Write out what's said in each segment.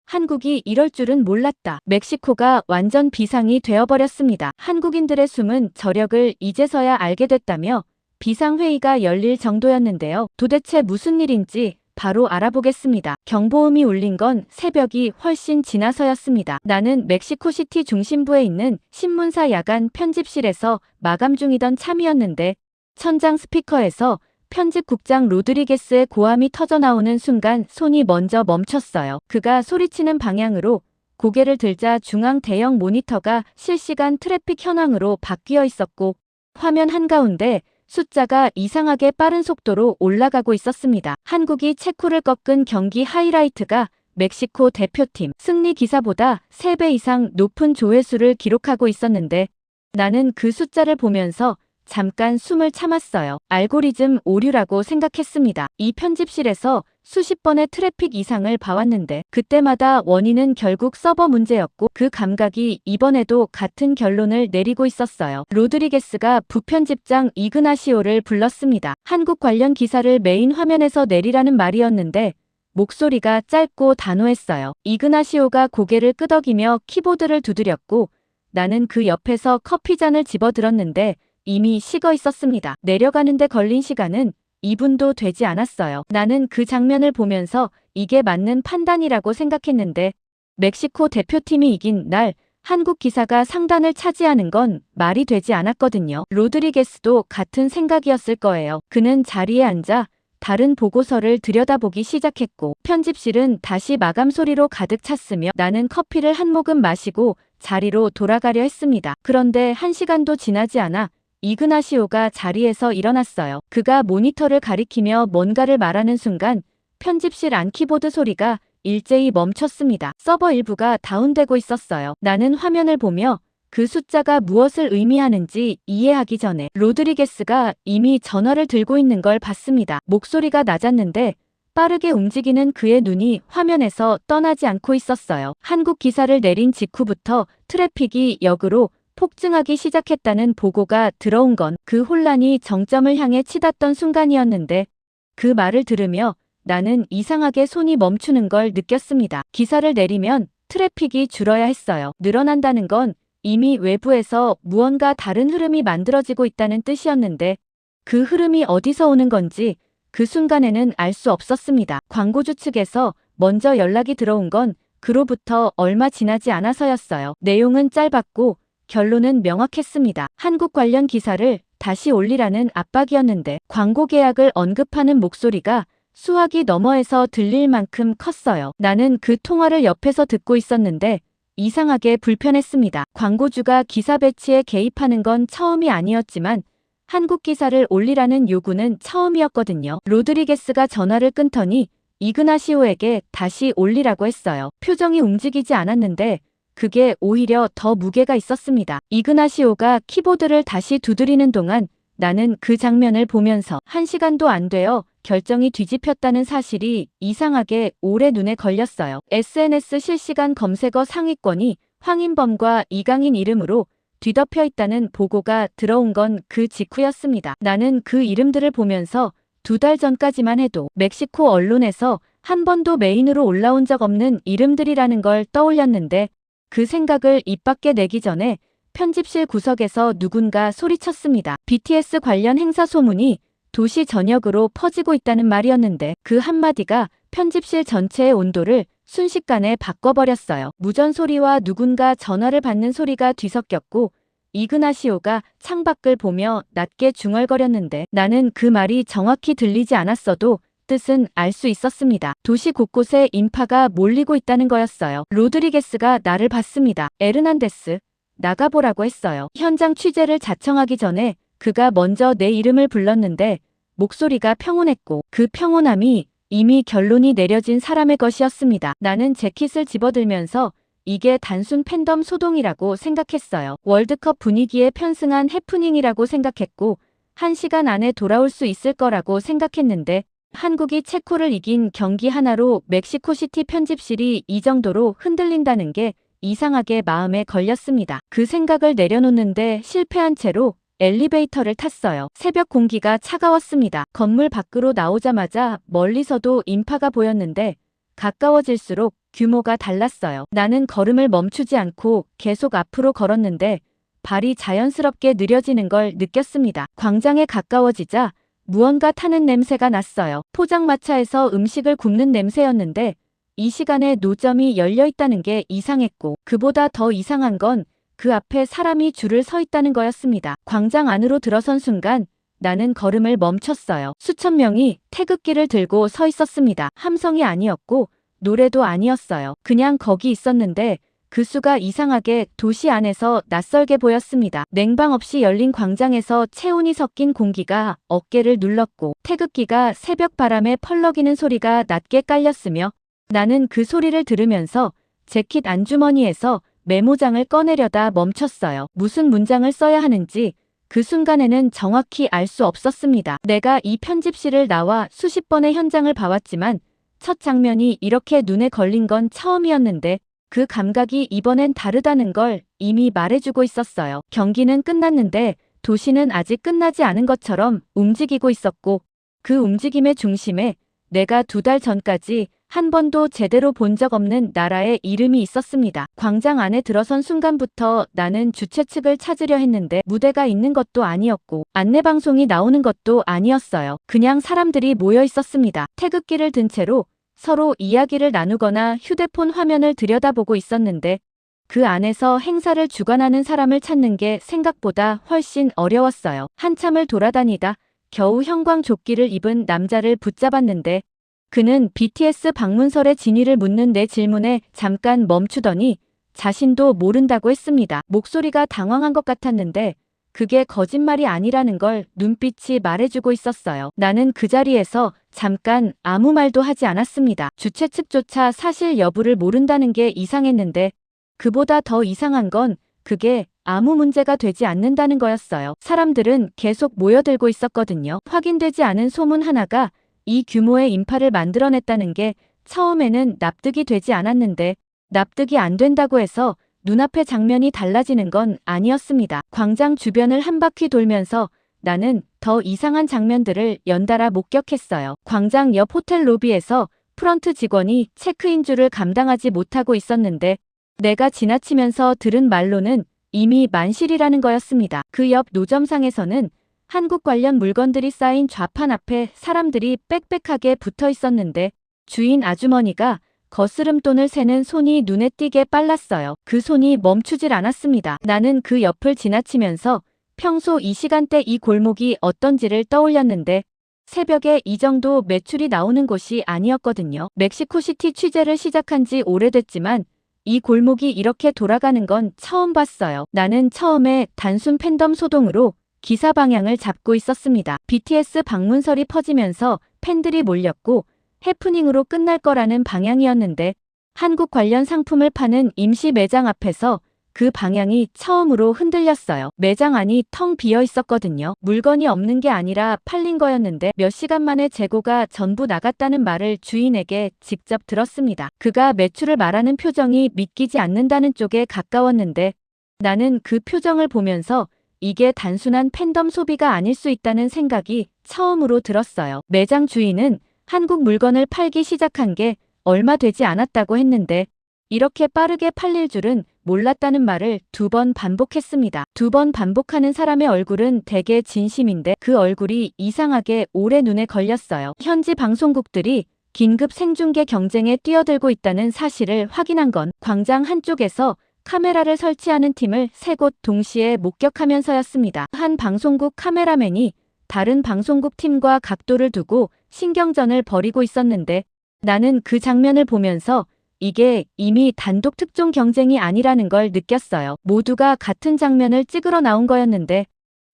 한국이 이럴 줄은 몰랐다. 멕시코가 완전 비상이 되어버렸습니다. 한국인들의 숨은 저력을 이제서야 알게 됐다며 비상회의가 열릴 정도였는데요. 도대체 무슨 일인지 바로 알아보겠습니다. 경보음이 울린 건 새벽이 훨씬 지나서였습니다. 나는 멕시코시티 중심부에 있는 신문사 야간 편집실에서 마감 중이던 참이었는데 천장 스피커에서 편집국장 로드리게스의 고함이 터져나오는 순간 손이 먼저 멈췄어요. 그가 소리치는 방향으로 고개를 들자 중앙 대형 모니터가 실시간 트래픽 현황으로 바뀌어 있었고 화면 한가운데 숫자가 이상하게 빠른 속도로 올라가고 있었습니다. 한국이 체코를 꺾은 경기 하이라이트가 멕시코 대표팀 승리 기사보다 3배 이상 높은 조회수를 기록하고 있었는데 나는 그 숫자를 보면서 잠깐 숨을 참았어요. 알고리즘 오류라고 생각했습니다. 이 편집실에서 수십 번의 트래픽 이상을 봐왔는데 그때마다 원인은 결국 서버 문제였고 그 감각이 이번에도 같은 결론을 내리고 있었어요. 로드리게스가 부편집장 이그나시오를 불렀습니다. 한국 관련 기사를 메인 화면에서 내리라는 말이었는데 목소리가 짧고 단호했어요. 이그나시오가 고개를 끄덕이며 키보드를 두드렸고 나는 그 옆에서 커피잔을 집어들었는데 이미 식어 있었습니다. 내려가는데 걸린 시간은 2분도 되지 않았어요. 나는 그 장면을 보면서 이게 맞는 판단이라고 생각했는데 멕시코 대표팀이 이긴 날 한국 기사가 상단을 차지하는 건 말이 되지 않았거든요. 로드리게스도 같은 생각이었을 거예요. 그는 자리에 앉아 다른 보고서를 들여다보기 시작했고 편집실은 다시 마감 소리로 가득 찼으며 나는 커피를 한 모금 마시고 자리로 돌아가려 했습니다. 그런데 1시간도 지나지 않아 이그나시오가 자리에서 일어났어요. 그가 모니터를 가리키며 뭔가를 말하는 순간 편집실 안 키보드 소리가 일제히 멈췄습니다. 서버 일부가 다운되고 있었어요. 나는 화면을 보며 그 숫자가 무엇을 의미하는지 이해하기 전에 로드리게스가 이미 전화를 들고 있는 걸 봤습니다. 목소리가 낮았는데 빠르게 움직이는 그의 눈이 화면에서 떠나지 않고 있었어요. 한국 기사를 내린 직후부터 트래픽이 역으로 폭증하기 시작했다는 보고가 들어온 건 그 혼란이 정점을 향해 치닫던 순간이었는데 그 말을 들으며 나는 이상하게 손이 멈추는 걸 느꼈습니다. 기사를 내리면 트래픽이 줄어야 했어요. 늘어난다는 건 이미 외부에서 무언가 다른 흐름이 만들어지고 있다는 뜻이었는데 그 흐름이 어디서 오는 건지 그 순간에는 알 수 없었습니다. 광고주 측에서 먼저 연락이 들어온 건 그로부터 얼마 지나지 않아서였어요. 내용은 짧았고 결론은 명확했습니다. 한국 관련 기사를 다시 올리라는 압박이었는데 광고 계약을 언급하는 목소리가 수화기 너머에서 들릴 만큼 컸어요. 나는 그 통화를 옆에서 듣고 있었는데 이상하게 불편했습니다. 광고주가 기사 배치에 개입하는 건 처음이 아니었지만 한국 기사를 올리라는 요구는 처음이었거든요. 로드리게스가 전화를 끊더니 이그나시오에게 다시 올리라고 했어요. 표정이 움직이지 않았는데 그게 오히려 더 무게가 있었습니다. 이그나시오가 키보드를 다시 두드리는 동안 나는 그 장면을 보면서 1시간도 안 되어 결정이 뒤집혔다는 사실이 이상하게 오래 눈에 걸렸어요. SNS 실시간 검색어 상위권이 황인범과 이강인 이름으로 뒤덮여 있다는 보고가 들어온 건 그 직후였습니다. 나는 그 이름들을 보면서 2달 전까지만 해도 멕시코 언론에서 한 번도 메인으로 올라온 적 없는 이름들이라는 걸 떠올렸는데 그 생각을 입 밖에 내기 전에 편집실 구석에서 누군가 소리쳤습니다. BTS 관련 행사 소문이 도시 전역으로 퍼지고 있다는 말이었는데 그 한마디가 편집실 전체의 온도를 순식간에 바꿔버렸어요. 무전 소리와 누군가 전화를 받는 소리가 뒤섞였고 이그나시오가 창밖을 보며 낮게 중얼거렸는데 나는 그 말이 정확히 들리지 않았어도 뜻은 알 수 있었습니다. 도시 곳곳에 인파가 몰리고 있다는 거였어요. 로드리게스가 나를 봤습니다. 에르난데스, 나가보라고 했어요. 현장 취재를 자청하기 전에 그가 먼저 내 이름을 불렀는데 목소리가 평온했고 그 평온함이 이미 결론이 내려진 사람의 것이었습니다. 나는 재킷을 집어들면서 이게 단순 팬덤 소동이라고 생각했어요. 월드컵 분위기에 편승한 해프닝이라고 생각했고 1시간 안에 돌아올 수 있을 거라고 생각했는데 한국이 체코를 이긴 경기 하나로 멕시코시티 편집실이 이 정도로 흔들린다는 게 이상하게 마음에 걸렸습니다. 그 생각을 내려놓는데 실패한 채로 엘리베이터를 탔어요. 새벽 공기가 차가웠습니다. 건물 밖으로 나오자마자 멀리서도 인파가 보였는데 가까워질수록 규모가 달랐어요. 나는 걸음을 멈추지 않고 계속 앞으로 걸었는데 발이 자연스럽게 느려지는 걸 느꼈습니다. 광장에 가까워지자 무언가 타는 냄새가 났어요. 포장마차에서 음식을 굽는 냄새였는데 이 시간에 노점이 열려 있다는 게 이상했고, 그보다 더 이상한 건 그 앞에 사람이 줄을 서 있다는 거였습니다. 광장 안으로 들어선 순간 나는 걸음을 멈췄어요. 수천 명이 태극기를 들고 서 있었습니다. 함성이 아니었고 노래도 아니었어요. 그냥 거기 있었는데 그 수가 이상하게 도시 안에서 낯설게 보였습니다. 냉방 없이 열린 광장에서 체온이 섞인 공기가 어깨를 눌렀고 태극기가 새벽 바람에 펄럭이는 소리가 낮게 깔렸으며, 나는 그 소리를 들으면서 재킷 안주머니에서 메모장을 꺼내려다 멈췄어요. 무슨 문장을 써야 하는지 그 순간에는 정확히 알 수 없었습니다. 내가 이 편집실을 나와 수십 번의 현장을 봐왔지만 첫 장면이 이렇게 눈에 걸린 건 처음이었는데 그 감각이 이번엔 다르다는 걸 이미 말해주고 있었어요. 경기는 끝났는데 도시는 아직 끝나지 않은 것처럼 움직이고 있었고, 그 움직임의 중심에 내가 2달 전까지 한 번도 제대로 본 적 없는 나라의 이름이 있었습니다. 광장 안에 들어선 순간부터 나는 주최 측을 찾으려 했는데 무대가 있는 것도 아니었고 안내방송이 나오는 것도 아니었어요. 그냥 사람들이 모여 있었습니다. 태극기를 든 채로 서로 이야기를 나누거나 휴대폰 화면을 들여다보고 있었는데 그 안에서 행사를 주관하는 사람을 찾는 게 생각보다 훨씬 어려웠어요. 한참을 돌아다니다 겨우 형광조끼를 입은 남자를 붙잡았는데 그는 BTS 방문설의 진위를 묻는 내 질문에 잠깐 멈추더니 자신도 모른다고 했습니다. 목소리가 당황한 것 같았는데 그게 거짓말이 아니라는 걸 눈빛이 말해주고 있었어요. 나는 그 자리에서 잠깐 아무 말도 하지 않았습니다. 주최 측조차 사실 여부를 모른다는 게 이상했는데 그보다 더 이상한 건 그게 아무 문제가 되지 않는다는 거였어요. 사람들은 계속 모여들고 있었거든요. 확인되지 않은 소문 하나가 이 규모의 인파를 만들어냈다는 게 처음에는 납득이 되지 않았는데 납득이 안 된다고 해서 눈앞의 장면이 달라지는 건 아니었습니다. 광장 주변을 한 바퀴 돌면서 나는 더 이상한 장면들을 연달아 목격했어요. 광장 옆 호텔 로비에서 프런트 직원이 체크인줄을 감당하지 못하고 있었는데 내가 지나치면서 들은 말로는 이미 만실이라는 거였습니다. 그 옆 노점상에서는 한국 관련 물건들이 쌓인 좌판 앞에 사람들이 빽빽하게 붙어 있었는데 주인 아주머니가 거스름돈을 세는 손이 눈에 띄게 빨랐어요. 그 손이 멈추질 않았습니다. 나는 그 옆을 지나치면서 평소 이 시간대 이 골목이 어떤지를 떠올렸는데 새벽에 이 정도 매출이 나오는 곳이 아니었거든요. 멕시코시티 취재를 시작한 지 오래됐지만 이 골목이 이렇게 돌아가는 건 처음 봤어요. 나는 처음에 단순 팬덤 소동으로 기사 방향을 잡고 있었습니다. BTS 방문설이 퍼지면서 팬들이 몰렸고 해프닝으로 끝날 거라는 방향이었는데 한국 관련 상품을 파는 임시 매장 앞에서 그 방향이 처음으로 흔들렸어요. 매장 안이 텅 비어 있었거든요. 물건이 없는 게 아니라 팔린 거였는데 몇 시간 만에 재고가 전부 나갔다는 말을 주인에게 직접 들었습니다. 그가 매출을 말하는 표정이 믿기지 않는다는 쪽에 가까웠는데 나는 그 표정을 보면서 이게 단순한 팬덤 소비가 아닐 수 있다는 생각이 처음으로 들었어요. 매장 주인은 한국 물건을 팔기 시작한 게 얼마 되지 않았다고 했는데 이렇게 빠르게 팔릴 줄은 몰랐다는 말을 2번 반복했습니다. 2번 반복하는 사람의 얼굴은 되게 진심인데 그 얼굴이 이상하게 오래 눈에 걸렸어요. 현지 방송국들이 긴급 생중계 경쟁에 뛰어들고 있다는 사실을 확인한 건 광장 한쪽에서 카메라를 설치하는 팀을 3곳 동시에 목격하면서였습니다. 한 방송국 카메라맨이 다른 방송국 팀과 각도를 두고 신경전을 벌이고 있었는데 나는 그 장면을 보면서 이게 이미 단독 특종 경쟁이 아니라는 걸 느꼈어요. 모두가 같은 장면을 찍으러 나온 거였는데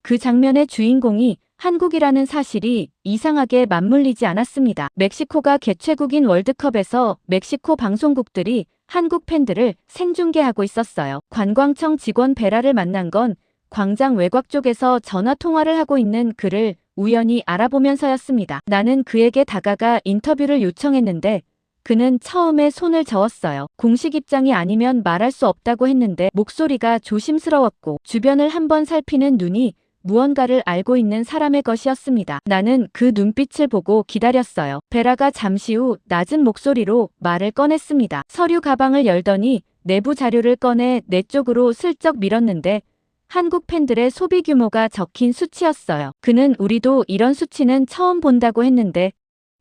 그 장면의 주인공이 한국이라는 사실이 이상하게 맞물리지 않았습니다. 멕시코가 개최국인 월드컵에서 멕시코 방송국들이 한국 팬들을 생중계하고 있었어요. 관광청 직원 베라를 만난 건 광장 외곽 쪽에서 전화 통화를 하고 있는 그를 우연히 알아보면서였습니다. 나는 그에게 다가가 인터뷰를 요청했는데 그는 처음에 손을 저었어요. 공식 입장이 아니면 말할 수 없다고 했는데 목소리가 조심스러웠고 주변을 한번 살피는 눈이 무언가를 알고 있는 사람의 것이었습니다. 나는 그 눈빛을 보고 기다렸어요. 베라가 잠시 후 낮은 목소리로 말을 꺼냈습니다. 서류 가방을 열더니 내부 자료를 꺼내 내 쪽으로 슬쩍 밀었는데 한국 팬들의 소비 규모가 적힌 수치였어요. 그는 우리도 이런 수치는 처음 본다고 했는데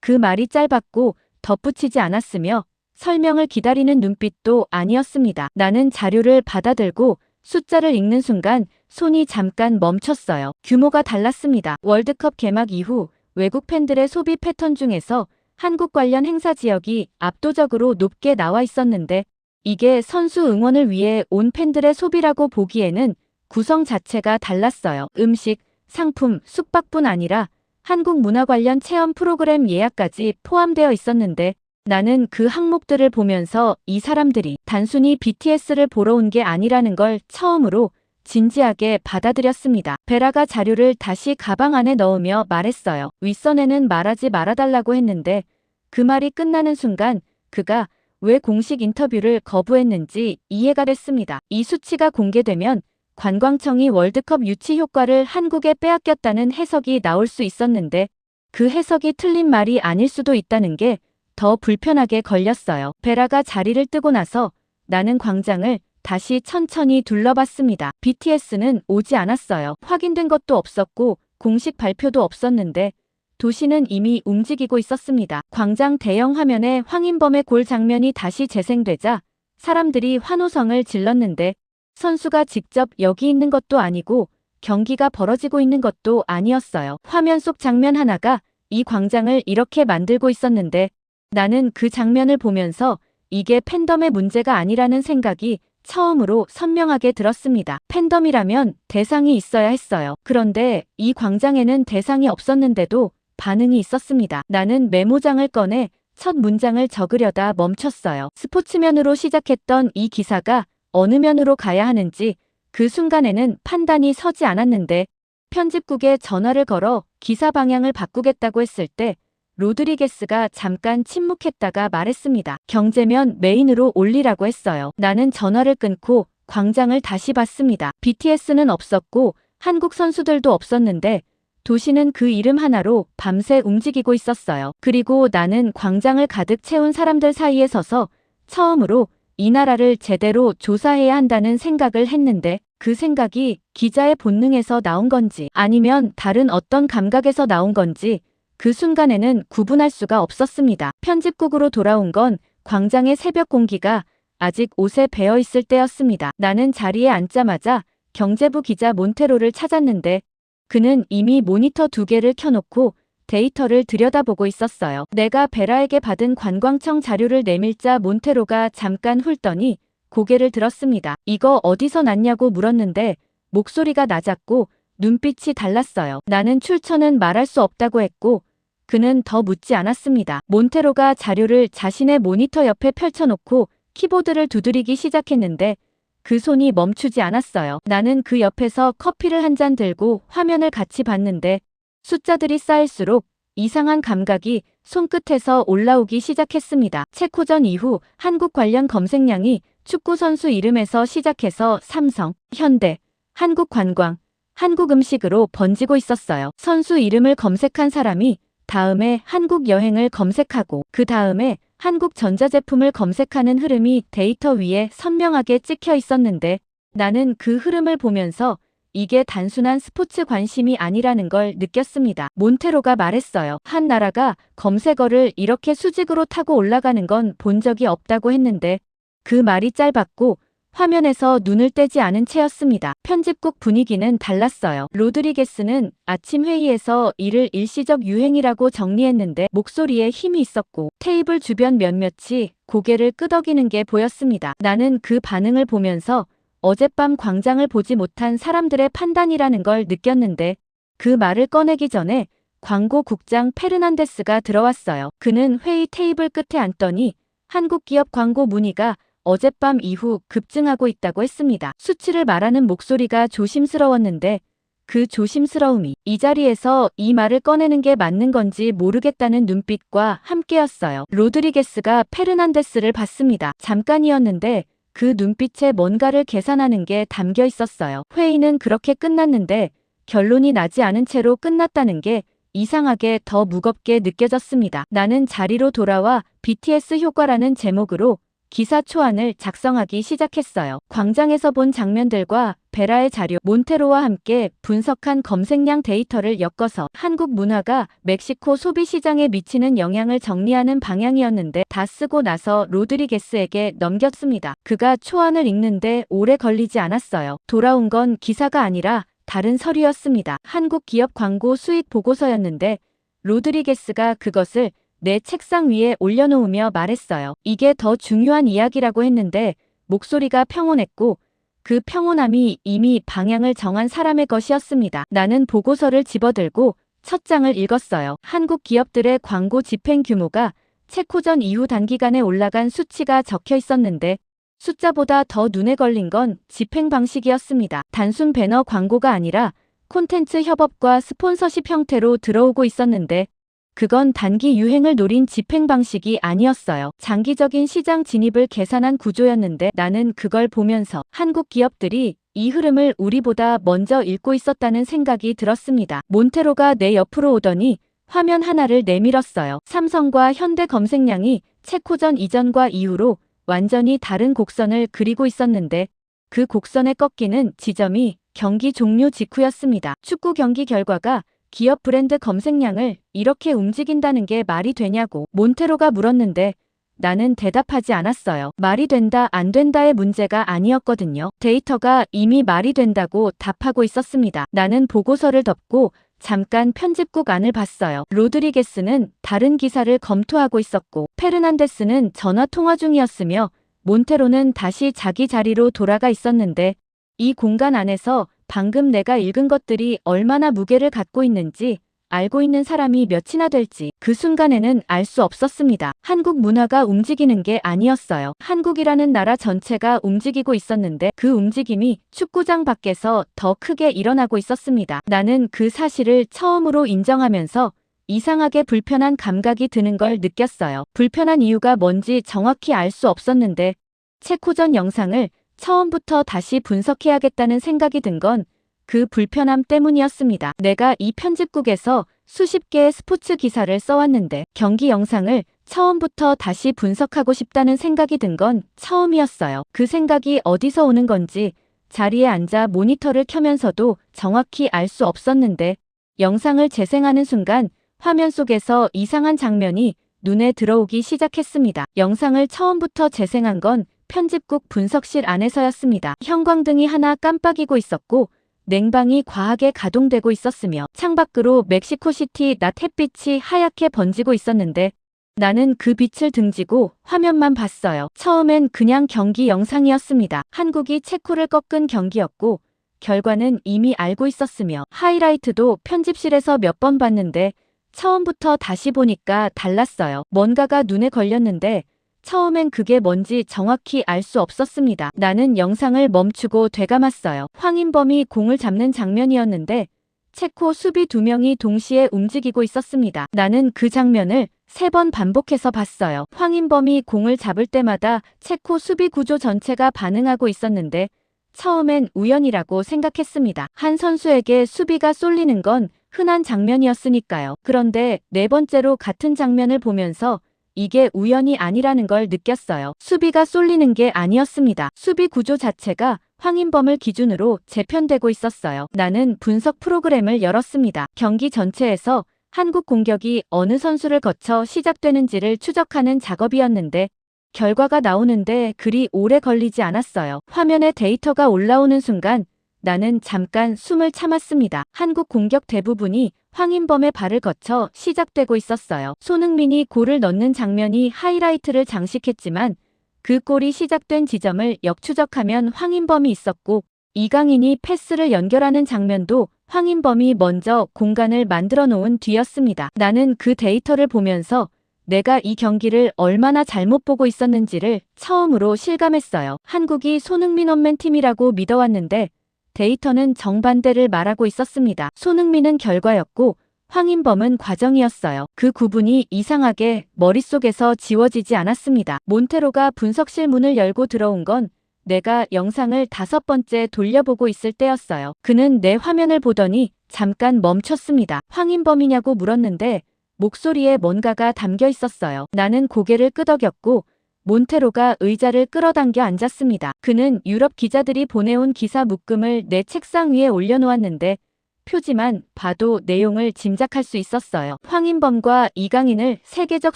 그 말이 짧았고 덧붙이지 않았으며 설명을 기다리는 눈빛도 아니었습니다. 나는 자료를 받아들고 숫자를 읽는 순간 손이 잠깐 멈췄어요. 규모가 달랐습니다. 월드컵 개막 이후 외국 팬들의 소비 패턴 중에서 한국 관련 행사 지역이 압도적으로 높게 나와 있었는데 이게 선수 응원을 위해 온 팬들의 소비라고 보기에는 구성 자체가 달랐어요. 음식, 상품, 숙박뿐 아니라 한국 문화 관련 체험 프로그램 예약까지 포함되어 있었는데 나는 그 항목들을 보면서 이 사람들이 단순히 BTS를 보러 온 게 아니라는 걸 처음으로 진지하게 받아들였습니다. 베라가 자료를 다시 가방 안에 넣으며 말했어요. 윗선에는 말하지 말아달라고 했는데 그 말이 끝나는 순간 그가 왜 공식 인터뷰를 거부했는지 이해가 됐습니다. 이 수치가 공개되면 관광청이 월드컵 유치 효과를 한국에 빼앗겼다는 해석이 나올 수 있었는데 그 해석이 틀린 말이 아닐 수도 있다는 게 더 불편하게 걸렸어요. 베라가 자리를 뜨고 나서 나는 광장을 다시 천천히 둘러봤습니다. BTS는 오지 않았어요. 확인된 것도 없었고 공식 발표도 없었는데 도시는 이미 움직이고 있었습니다. 광장 대형 화면에 황인범의 골 장면이 다시 재생되자 사람들이 환호성을 질렀는데 선수가 직접 여기 있는 것도 아니고 경기가 벌어지고 있는 것도 아니었어요. 화면 속 장면 하나가 이 광장을 이렇게 만들고 있었는데 나는 그 장면을 보면서 이게 팬덤의 문제가 아니라는 생각이 처음으로 선명하게 들었습니다. 팬덤이라면 대상이 있어야 했어요. 그런데 이 광장에는 대상이 없었는데도 반응이 있었습니다. 나는 메모장을 꺼내 첫 문장을 적으려다 멈췄어요. 스포츠면으로 시작했던 이 기사가 어느 면으로 가야 하는지 그 순간에는 판단이 서지 않았는데 편집국에 전화를 걸어 기사 방향을 바꾸겠다고 했을 때 로드리게스가 잠깐 침묵했다가 말했습니다. 경제면 메인으로 올리라고 했어요. 나는 전화를 끊고 광장을 다시 봤습니다. BTS는 없었고 한국 선수들도 없었는데 도시는 그 이름 하나로 밤새 움직이고 있었어요. 그리고 나는 광장을 가득 채운 사람들 사이에 서서 처음으로 이 나라를 제대로 조사해야 한다는 생각을 했는데 그 생각이 기자의 본능에서 나온 건지 아니면 다른 어떤 감각에서 나온 건지 그 순간에는 구분할 수가 없었습니다. 편집국으로 돌아온 건 광장의 새벽 공기가 아직 옷에 배어 있을 때였습니다. 나는 자리에 앉자마자 경제부 기자 몬테로를 찾았는데 그는 이미 모니터 2개를 켜놓고 데이터를 들여다보고 있었어요. 내가 베라에게 받은 관광청 자료를 내밀자 몬테로가 잠깐 훑더니 고개를 들었습니다. 이거 어디서 났냐고 물었는데 목소리가 낮았고 눈빛이 달랐어요. 나는 출처는 말할 수 없다고 했고 그는 더 묻지 않았습니다. 몬테로가 자료를 자신의 모니터 옆에 펼쳐놓고 키보드를 두드리기 시작했는데 그 손이 멈추지 않았어요. 나는 그 옆에서 커피를 한 잔 들고 화면을 같이 봤는데 숫자들이 쌓일수록 이상한 감각이 손끝에서 올라오기 시작했습니다. 체코전 이후 한국 관련 검색량이 축구 선수 이름에서 시작해서 삼성, 현대, 한국 관광, 한국 음식으로 번지고 있었어요. 선수 이름을 검색한 사람이 다음에 한국 여행을 검색하고 그 다음에 한국 전자제품을 검색하는 흐름이 데이터 위에 선명하게 찍혀 있었는데 나는 그 흐름을 보면서 이게 단순한 스포츠 관심이 아니라는 걸 느꼈습니다. 몬테로가 말했어요. 한 나라가 검색어를 이렇게 수직으로 타고 올라가는 건 본 적이 없다고 했는데 그 말이 짧았고 화면에서 눈을 떼지 않은 채였습니다. 편집국 분위기는 달랐어요. 로드리게스는 아침 회의에서 이를 일시적 유행이라고 정리했는데 목소리에 힘이 있었고 테이블 주변 몇몇이 고개를 끄덕이는 게 보였습니다. 나는 그 반응을 보면서 어젯밤 광장을 보지 못한 사람들의 판단이라는 걸 느꼈는데 그 말을 꺼내기 전에 광고국장 페르난데스가 들어왔어요. 그는 회의 테이블 끝에 앉더니 한국 기업 광고 문의가 어젯밤 이후 급증하고 있다고 했습니다. 수치를 말하는 목소리가 조심스러웠는데 그 조심스러움이 이 자리에서 이 말을 꺼내는 게 맞는 건지 모르겠다는 눈빛과 함께였어요. 로드리게스가 페르난데스를 봤습니다. 잠깐이었는데 그 눈빛에 뭔가를 계산하는 게 담겨 있었어요. 회의는 그렇게 끝났는데 결론이 나지 않은 채로 끝났다는 게 이상하게 더 무겁게 느껴졌습니다. 나는 자리로 돌아와 BTS 효과라는 제목으로 기사 초안을 작성하기 시작했어요. 광장에서 본 장면들과 베라의 자료, 몬테로와 함께 분석한 검색량 데이터를 엮어서 한국 문화가 멕시코 소비 시장에 미치는 영향을 정리하는 방향이었는데 다 쓰고 나서 로드리게스에게 넘겼습니다. 그가 초안을 읽는데 오래 걸리지 않았어요. 돌아온 건 기사가 아니라 다른 서류였습니다. 한국 기업 광고 수익 보고서였는데 로드리게스가 그것을 내 책상 위에 올려놓으며 말했어요. 이게 더 중요한 이야기라고 했는데 목소리가 평온했고 그 평온함이 이미 방향을 정한 사람의 것이었습니다. 나는 보고서를 집어들고 첫 장을 읽었어요. 한국 기업들의 광고 집행 규모가 체코전 이후 단기간에 올라간 수치가 적혀 있었는데 숫자보다 더 눈에 걸린 건 집행 방식이었습니다. 단순 배너 광고가 아니라 콘텐츠 협업과 스폰서십 형태로 들어오고 있었는데 그건 단기 유행을 노린 집행 방식이 아니었어요. 장기적인 시장 진입을 계산한 구조였는데 나는 그걸 보면서 한국 기업들이 이 흐름을 우리보다 먼저 읽고 있었다는 생각이 들었습니다. 몬테로가 내 옆으로 오더니 화면 하나를 내밀었어요. 삼성과 현대 검색량이 체코전 이전과 이후로 완전히 다른 곡선을 그리고 있었는데 그 곡선의 꺾이는 지점이 경기 종료 직후였습니다. 축구 경기 결과가 기업 브랜드 검색량을 이렇게 움직인다는 게 말이 되냐고 몬테로가 물었는데 나는 대답하지 않았어요. 말이 된다 안 된다의 문제가 아니었거든요. 데이터가 이미 말이 된다고 답하고 있었습니다. 나는 보고서를 덮고 잠깐 편집국 안을 봤어요. 로드리게스는 다른 기사를 검토하고 있었고 페르난데스는 전화 통화 중이었으며 몬테로는 다시 자기 자리로 돌아가 있었는데 이 공간 안에서 방금 내가 읽은 것들이 얼마나 무게를 갖고 있는지 알고 있는 사람이 몇이나 될지 그 순간에는 알 수 없었습니다. 한국 문화가 움직이는 게 아니었어요. 한국이라는 나라 전체가 움직이고 있었는데 그 움직임이 축구장 밖에서 더 크게 일어나고 있었습니다. 나는 그 사실을 처음으로 인정하면서 이상하게 불편한 감각이 드는 걸 느꼈어요. 불편한 이유가 뭔지 정확히 알 수 없었는데 체코전 영상을 처음부터 다시 분석해야겠다는 생각이 든 건 그 불편함 때문이었습니다. 내가 이 편집국에서 수십 개의 스포츠 기사를 써왔는데 경기 영상을 처음부터 다시 분석하고 싶다는 생각이 든 건 처음이었어요. 그 생각이 어디서 오는 건지 자리에 앉아 모니터를 켜면서도 정확히 알 수 없었는데 영상을 재생하는 순간 화면 속에서 이상한 장면이 눈에 들어오기 시작했습니다. 영상을 처음부터 재생한 건 편집국 분석실 안에서였습니다. 형광등이 하나 깜빡이고 있었고 냉방이 과하게 가동되고 있었으며 창밖으로 멕시코시티 낮 햇빛이 하얗게 번지고 있었는데 나는 그 빛을 등지고 화면만 봤어요. 처음엔 그냥 경기 영상이었습니다. 한국이 체코를 꺾은 경기였고 결과는 이미 알고 있었으며 하이라이트도 편집실에서 몇 번 봤는데 처음부터 다시 보니까 달랐어요. 뭔가가 눈에 걸렸는데 처음엔 그게 뭔지 정확히 알 수 없었습니다. 나는 영상을 멈추고 되감았어요. 황인범이 공을 잡는 장면이었는데 체코 수비 2명이 동시에 움직이고 있었습니다. 나는 그 장면을 3번 반복해서 봤어요. 황인범이 공을 잡을 때마다 체코 수비 구조 전체가 반응하고 있었는데 처음엔 우연이라고 생각했습니다. 한 선수에게 수비가 쏠리는 건 흔한 장면이었으니까요. 그런데 4번째로 같은 장면을 보면서 이게 우연이 아니라는 걸 느꼈어요. 수비가 쏠리는 게 아니었습니다. 수비 구조 자체가 황인범을 기준으로 재편되고 있었어요. 나는 분석 프로그램을 열었습니다. 경기 전체에서 한국 공격이 어느 선수를 거쳐 시작되는지를 추적하는 작업이었는데 결과가 나오는데 그리 오래 걸리지 않았어요. 화면에 데이터가 올라오는 순간 나는 잠깐 숨을 참았습니다. 한국 공격 대부분이 황인범의 발을 거쳐 시작되고 있었어요. 손흥민이 골을 넣는 장면이 하이라이트를 장식했지만 그 골이 시작된 지점을 역추적하면 황인범이 있었고 이강인이 패스를 연결하는 장면도 황인범이 먼저 공간을 만들어 놓은 뒤였습니다. 나는 그 데이터를 보면서 내가 이 경기를 얼마나 잘못 보고 있었는지를 처음으로 실감했어요. 한국이 손흥민 원맨 팀이라고 믿어왔는데 데이터는 정반대를 말하고 있었습니다. 손흥민은 결과였고 황인범은 과정이었어요. 그 구분이 이상하게 머릿속에서 지워지지 않았습니다. 몬테로가 분석실 문을 열고 들어온 건 내가 영상을 5번째 돌려보고 있을 때였어요. 그는 내 화면을 보더니 잠깐 멈췄습니다. 황인범이냐고 물었는데 목소리에 뭔가가 담겨 있었어요. 나는 고개를 끄덕였고 몬테로가 의자를 끌어당겨 앉았습니다. 그는 유럽 기자들이 보내온 기사 묶음을 내 책상 위에 올려놓았는데 표지만 봐도 내용을 짐작할 수 있었어요. 황인범과 이강인을 세계적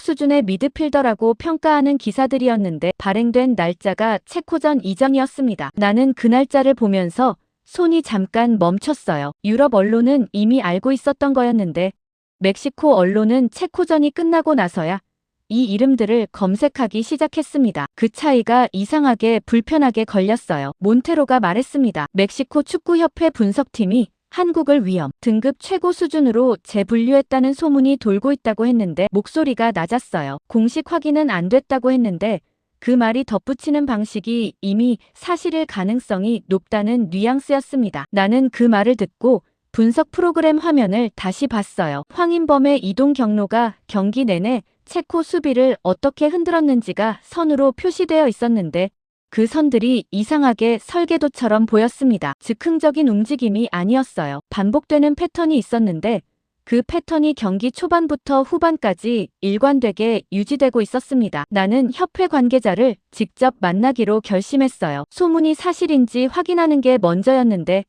수준의 미드필더라고 평가하는 기사들이었는데 발행된 날짜가 체코전 이전이었습니다. 나는 그 날짜를 보면서 손이 잠깐 멈췄어요. 유럽 언론은 이미 알고 있었던 거였는데 멕시코 언론은 체코전이 끝나고 나서야 이 이름들을 검색하기 시작했습니다. 그 차이가 이상하게 불편하게 걸렸어요. 몬테로가 말했습니다. 멕시코 축구협회 분석팀이 한국을 위험 등급 최고 수준으로 재분류했다는 소문이 돌고 있다고 했는데 목소리가 낮았어요. 공식 확인은 안 됐다고 했는데 그 말이 덧붙이는 방식이 이미 사실일 가능성이 높다는 뉘앙스였습니다. 나는 그 말을 듣고 분석 프로그램 화면을 다시 봤어요. 황인범의 이동 경로가 경기 내내 체코 수비를 어떻게 흔들었는지가 선으로 표시되어 있었는데 그 선들이 이상하게 설계도처럼 보였습니다. 즉흥적인 움직임이 아니었어요. 반복되는 패턴이 있었는데 그 패턴이 경기 초반부터 후반까지 일관되게 유지되고 있었습니다. 나는 협회 관계자를 직접 만나기로 결심했어요. 소문이 사실인지 확인하는 게 먼저였는데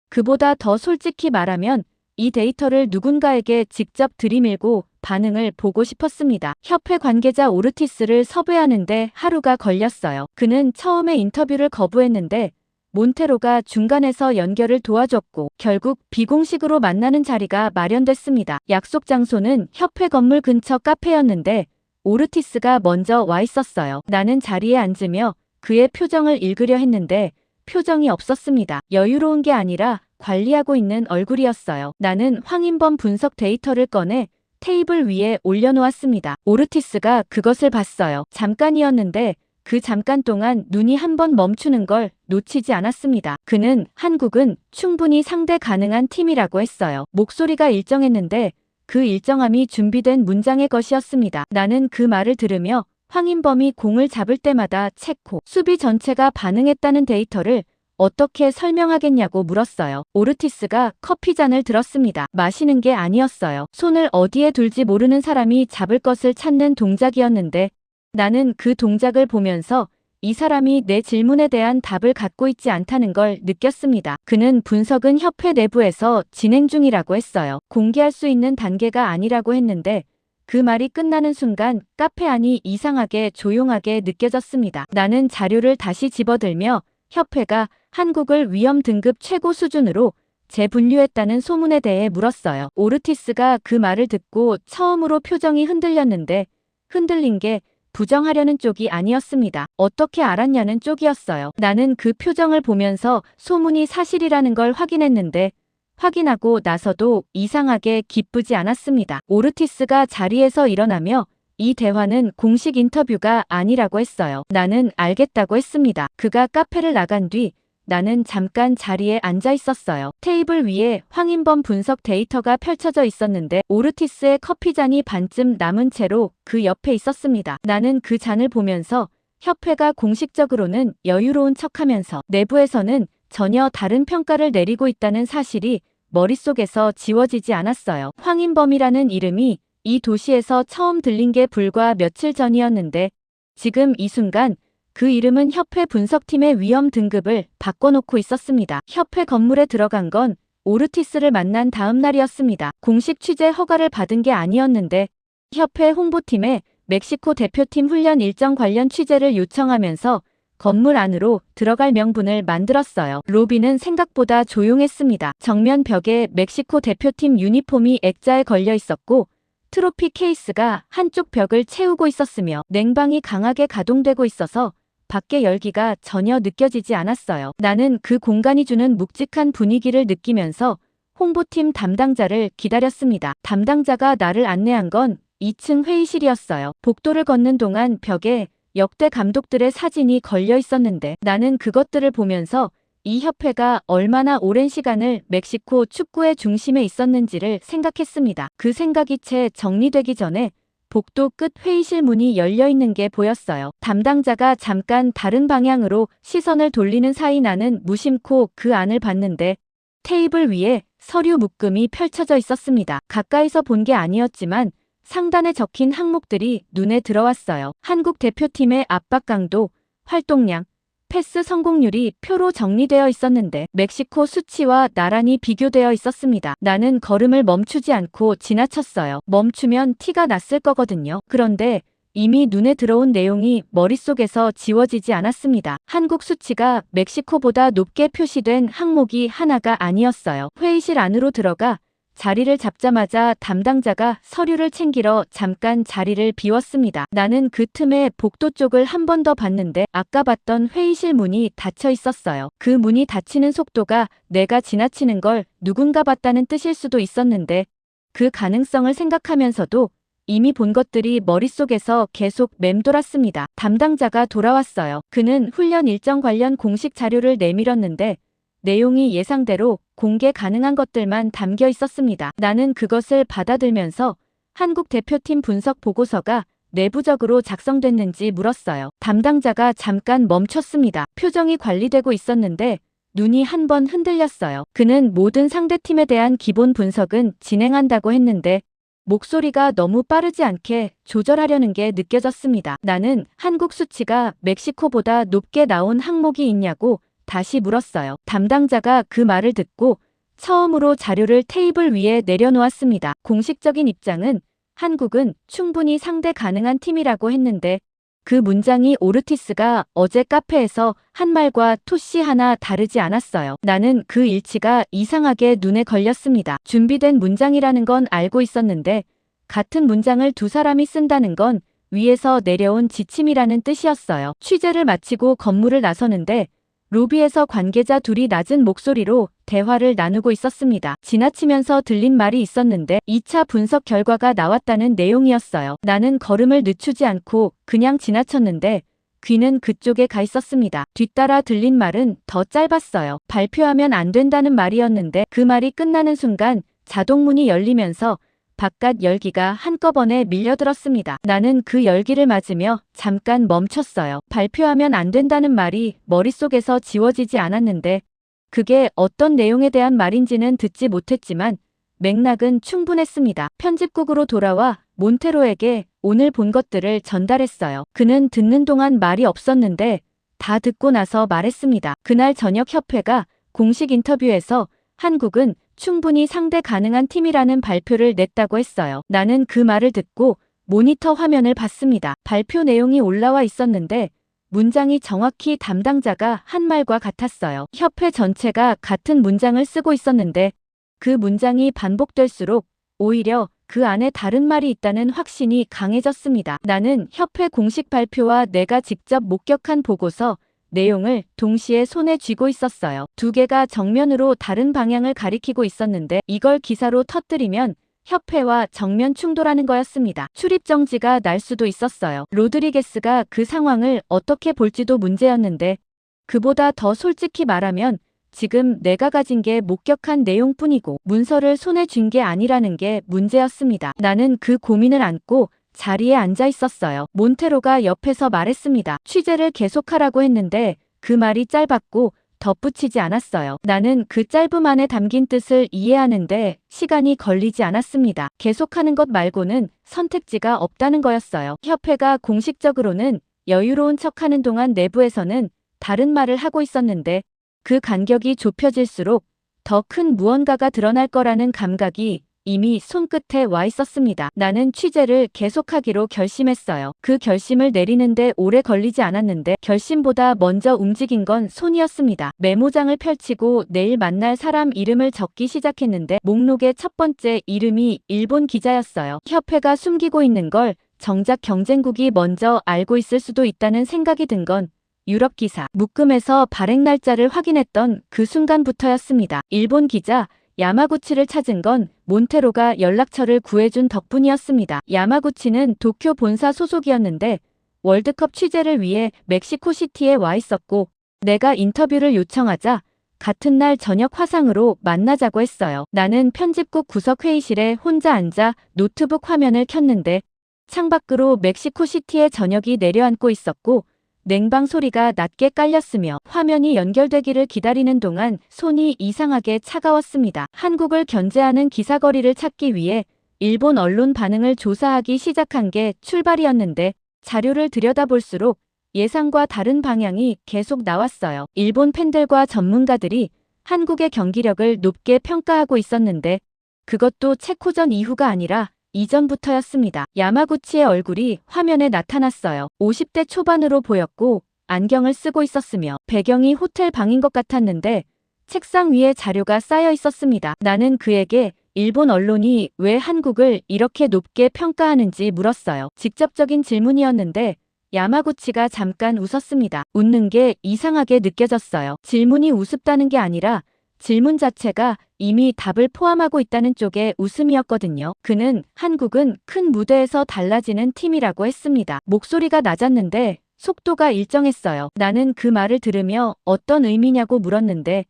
그보다 더 솔직히 말하면 이 데이터를 누군가에게 직접 들이밀고 반응을 보고 싶었습니다. 협회 관계자 오르티스를 섭외하는데 하루가 걸렸어요. 그는 처음에 인터뷰를 거부했는데 몬테로가 중간에서 연결을 도와줬고 결국 비공식으로 만나는 자리가 마련됐습니다. 약속 장소는 협회 건물 근처 카페였는데 오르티스가 먼저 와 있었어요. 나는 자리에 앉으며 그의 표정을 읽으려 했는데 표정이 없었습니다. 여유로운 게 아니라 관리하고 있는 얼굴이었어요. 나는 황인범 분석 데이터를 꺼내 테이블 위에 올려놓았습니다. 오르티스가 그것을 봤어요. 잠깐이었는데 그 잠깐 동안 눈이 한 번 멈추는 걸 놓치지 않았습니다. 그는 한국은 충분히 상대 가능한 팀이라고 했어요. 목소리가 일정했는데 그 일정함이 준비된 문장의 것이었습니다. 나는 그 말을 들으며 황인범이 공을 잡을 때마다 체코 수비 전체가 반응했다는 데이터를 어떻게 설명하겠냐고 물었어요. 오르티스가 커피잔을 들었습니다. 마시는 게 아니었어요. 손을 어디에 둘지 모르는 사람이 잡을 것을 찾는 동작이었는데 나는 그 동작을 보면서 이 사람이 내 질문에 대한 답을 갖고 있지 않다는 걸 느꼈습니다. 그는 분석은 협회 내부에서 진행 중이라고 했어요. 공개할 수 있는 단계가 아니라고 했는데 그 말이 끝나는 순간 카페 안이 이상하게 조용하게 느껴졌습니다. 나는 자료를 다시 집어들며 협회가 한국을 위험 등급 최고 수준으로 재분류했다는 소문에 대해 물었어요. 오르티스가 그 말을 듣고 처음으로 표정이 흔들렸는데 흔들린 게 부정하려는 쪽이 아니었습니다. 어떻게 알았냐는 쪽이었어요. 나는 그 표정을 보면서 소문이 사실이라는 걸 확인했는데 확인하고 나서도 이상하게 기쁘지 않았습니다. 오르티스가 자리에서 일어나며 이 대화는 공식 인터뷰가 아니라고 했어요. 나는 알겠다고 했습니다. 그가 카페를 나간 뒤 나는 잠깐 자리에 앉아 있었어요. 테이블 위에 황인범 분석 데이터가 펼쳐져 있었는데 오르티스의 커피잔이 반쯤 남은 채로 그 옆에 있었습니다. 나는 그 잔을 보면서 협회가 공식적으로는 여유로운 척하면서 내부에서는 전혀 다른 평가를 내리고 있다는 사실이 머릿속에서 지워지지 않았어요. 황인범이라는 이름이 이 도시에서 처음 들린 게 불과 며칠 전이었는데 지금 이 순간 그 이름은 협회 분석팀의 위험 등급을 바꿔놓고 있었습니다. 협회 건물에 들어간 건 오르티스를 만난 다음 날이었습니다. 공식 취재 허가를 받은 게 아니었는데 협회 홍보팀에 멕시코 대표팀 훈련 일정 관련 취재를 요청하면서 건물 안으로 들어갈 명분을 만들었어요. 로비는 생각보다 조용했습니다. 정면 벽에 멕시코 대표팀 유니폼이 액자에 걸려 있었고 트로피 케이스가 한쪽 벽을 채우고 있었으며 냉방이 강하게 가동되고 있어서 밖의 열기가 전혀 느껴지지 않았어요. 나는 그 공간이 주는 묵직한 분위기를 느끼면서 홍보팀 담당자를 기다렸습니다. 담당자가 나를 안내한 건 2층 회의실이었어요. 복도를 걷는 동안 벽에 역대 감독들의 사진이 걸려 있었는데 나는 그것들을 보면서 이 협회가 얼마나 오랜 시간을 멕시코 축구의 중심에 있었는지를 생각했습니다. 그 생각이 채 정리되기 전에 복도 끝 회의실 문이 열려 있는 게 보였어요. 담당자가 잠깐 다른 방향으로 시선을 돌리는 사이 나는 무심코 그 안을 봤는데 테이블 위에 서류 묶음이 펼쳐져 있었습니다. 가까이서 본 게 아니었지만 상단에 적힌 항목들이 눈에 들어왔어요. 한국 대표팀의 압박 강도, 활동량, 패스 성공률이 표로 정리되어 있었는데 멕시코 수치와 나란히 비교되어 있었습니다. 나는 걸음을 멈추지 않고 지나쳤어요. 멈추면 티가 났을 거거든요. 그런데 이미 눈에 들어온 내용이 머릿속에서 지워지지 않았습니다. 한국 수치가 멕시코보다 높게 표시된 항목이 하나가 아니었어요. 회의실 안으로 들어가 자리를 잡자마자 담당자가 서류를 챙기러 잠깐 자리를 비웠습니다. 나는 그 틈에 복도 쪽을 한 번 더 봤는데 아까 봤던 회의실 문이 닫혀 있었어요. 그 문이 닫히는 속도가 내가 지나치는 걸 누군가 봤다는 뜻일 수도 있었는데 그 가능성을 생각하면서도 이미 본 것들이 머릿속에서 계속 맴돌았습니다. 담당자가 돌아왔어요. 그는 훈련 일정 관련 공식 자료를 내밀었는데 내용이 예상대로 공개 가능한 것들만 담겨 있었습니다. 나는 그것을 받아들면서 한국 대표팀 분석 보고서가 내부적으로 작성됐는지 물었어요. 담당자가 잠깐 멈췄습니다. 표정이 관리되고 있었는데 눈이 한 번 흔들렸어요. 그는 모든 상대팀에 대한 기본 분석은 진행한다고 했는데 목소리가 너무 빠르지 않게 조절하려는 게 느껴졌습니다. 나는 한국 수치가 멕시코보다 높게 나온 항목이 있냐고 다시 물었어요. 담당자가 그 말을 듣고 처음으로 자료를 테이블 위에 내려놓았습니다. 공식적인 입장은 한국은 충분히 상대 가능한 팀이라고 했는데 그 문장이 오르티스가 어제 카페에서 한 말과 토씨 하나 다르지 않았어요. 나는 그 일치가 이상하게 눈에 걸렸습니다. 준비된 문장이라는 건 알고 있었는데 같은 문장을 두 사람이 쓴다는 건 위에서 내려온 지침이라는 뜻이었어요. 취재를 마치고 건물을 나서는데 로비에서 관계자 둘이 낮은 목소리로 대화를 나누고 있었습니다. 지나치면서 들린 말이 있었는데 2차 분석 결과가 나왔다는 내용이었어요. 나는 걸음을 늦추지 않고 그냥 지나쳤는데 귀는 그쪽에 가 있었습니다. 뒤따라 들린 말은 더 짧았어요. 발표하면 안 된다는 말이었는데 그 말이 끝나는 순간 자동문이 열리면서 바깥 열기가 한꺼번에 밀려들었습니다. 나는 그 열기를 맞으며 잠깐 멈췄어요. 발표하면 안 된다는 말이 머릿속에서 지워지지 않았는데 그게 어떤 내용에 대한 말인지는 듣지 못했지만 맥락은 충분했습니다. 편집국으로 돌아와 몬테로에게 오늘 본 것들을 전달했어요. 그는 듣는 동안 말이 없었는데 다 듣고 나서 말했습니다. 그날 저녁 협회가 공식 인터뷰에서 한국은 충분히 상대 가능한 팀이라는 발표를 냈다고 했어요. 나는 그 말을 듣고 모니터 화면을 봤습니다. 발표 내용이 올라와 있었는데 문장이 정확히 담당자가 한 말과 같았어요. 협회 전체가 같은 문장을 쓰고 있었는데 그 문장이 반복될수록 오히려 그 안에 다른 말이 있다는 확신이 강해졌습니다. 나는 협회 공식 발표와 내가 직접 목격한 보고서 내용을 동시에 손에 쥐고 있었어요. 두 개가 정면으로 다른 방향을 가리키고 있었는데 이걸 기사로 터뜨리면 협회와 정면 충돌하는 거였습니다. 출입 정지가 날 수도 있었어요. 로드리게스가 그 상황을 어떻게 볼지도 문제였는데 그보다 더 솔직히 말하면 지금 내가 가진 게 목격한 내용뿐이고 문서를 손에 쥔 게 아니라는 게 문제였습니다. 나는 그 고민을 안고 자리에 앉아 있었어요. 몬테로가 옆에서 말했습니다. 취재를 계속하라고 했는데 그 말이 짧았고 덧붙이지 않았어요. 나는 그 짧음 안에 담긴 뜻을 이해하는데 시간이 걸리지 않았습니다. 계속하는 것 말고는 선택지가 없다는 거였어요. 협회가 공식적으로는 여유로운 척하는 동안 내부에서는 다른 말을 하고 있었는데 그 간격이 좁혀질수록 더 큰 무언가가 드러날 거라는 감각이 이미 손끝에 와 있었습니다. 나는 취재를 계속하기로 결심했어요. 그 결심을 내리는데 오래 걸리지 않았는데 결심보다 먼저 움직인 건 손이었습니다. 메모장을 펼치고 내일 만날 사람 이름을 적기 시작했는데 목록의 첫 번째 이름이 일본 기자였어요. 협회가 숨기고 있는 걸 정작 경쟁국이 먼저 알고 있을 수도 있다는 생각이 든 건 유럽 기사 묶음에서 발행 날짜를 확인했던 그 순간부터였습니다. 일본 기자 야마구치를 찾은 건 몬테로가 연락처를 구해준 덕분이었습니다. 야마구치는 도쿄 본사 소속이었는데 월드컵 취재를 위해 멕시코시티에 와 있었고 내가 인터뷰를 요청하자 같은 날 저녁 화상으로 만나자고 했어요. 나는 편집국 구석 회의실에 혼자 앉아 노트북 화면을 켰는데 창밖으로 멕시코시티의 저녁이 내려앉고 있었고 냉방 소리가 낮게 깔렸으며 화면이 연결되기를 기다리는 동안 손이 이상하게 차가웠습니다. 한국을 견제하는 기사거리를 찾기 위해 일본 언론 반응을 조사하기 시작한 게 출발이었는데 자료를 들여다볼수록 예상과 다른 방향이 계속 나왔어요. 일본 팬들과 전문가들이 한국의 경기력을 높게 평가하고 있었는데 그것도 체코전 이후가 아니라 이전부터였습니다. 야마구치의 얼굴이 화면에 나타났어요. 50대 초반으로 보였고 안경을 쓰고 있었으며 배경이 호텔 방인 것 같았는데 책상 위에 자료가 쌓여 있었습니다. 나는 그에게 일본 언론이 왜 한국을 이렇게 높게 평가하는지 물었어요. 직접적인 질문이었는데 야마구치가 잠깐 웃었습니다. 웃는 게 이상하게 느껴졌어요. 질문이 우습다는 게 아니라 질문 자체가 이미 답을 포함하고 있다는 쪽의 웃음이었거든요. 그는 한국은 큰 무대에서 달라지는 팀이라고 했습니다. 목소리가 낮았는데 속도가 일정했어요. 나는 그 말을 들으며 어떤 의미냐고 물었는데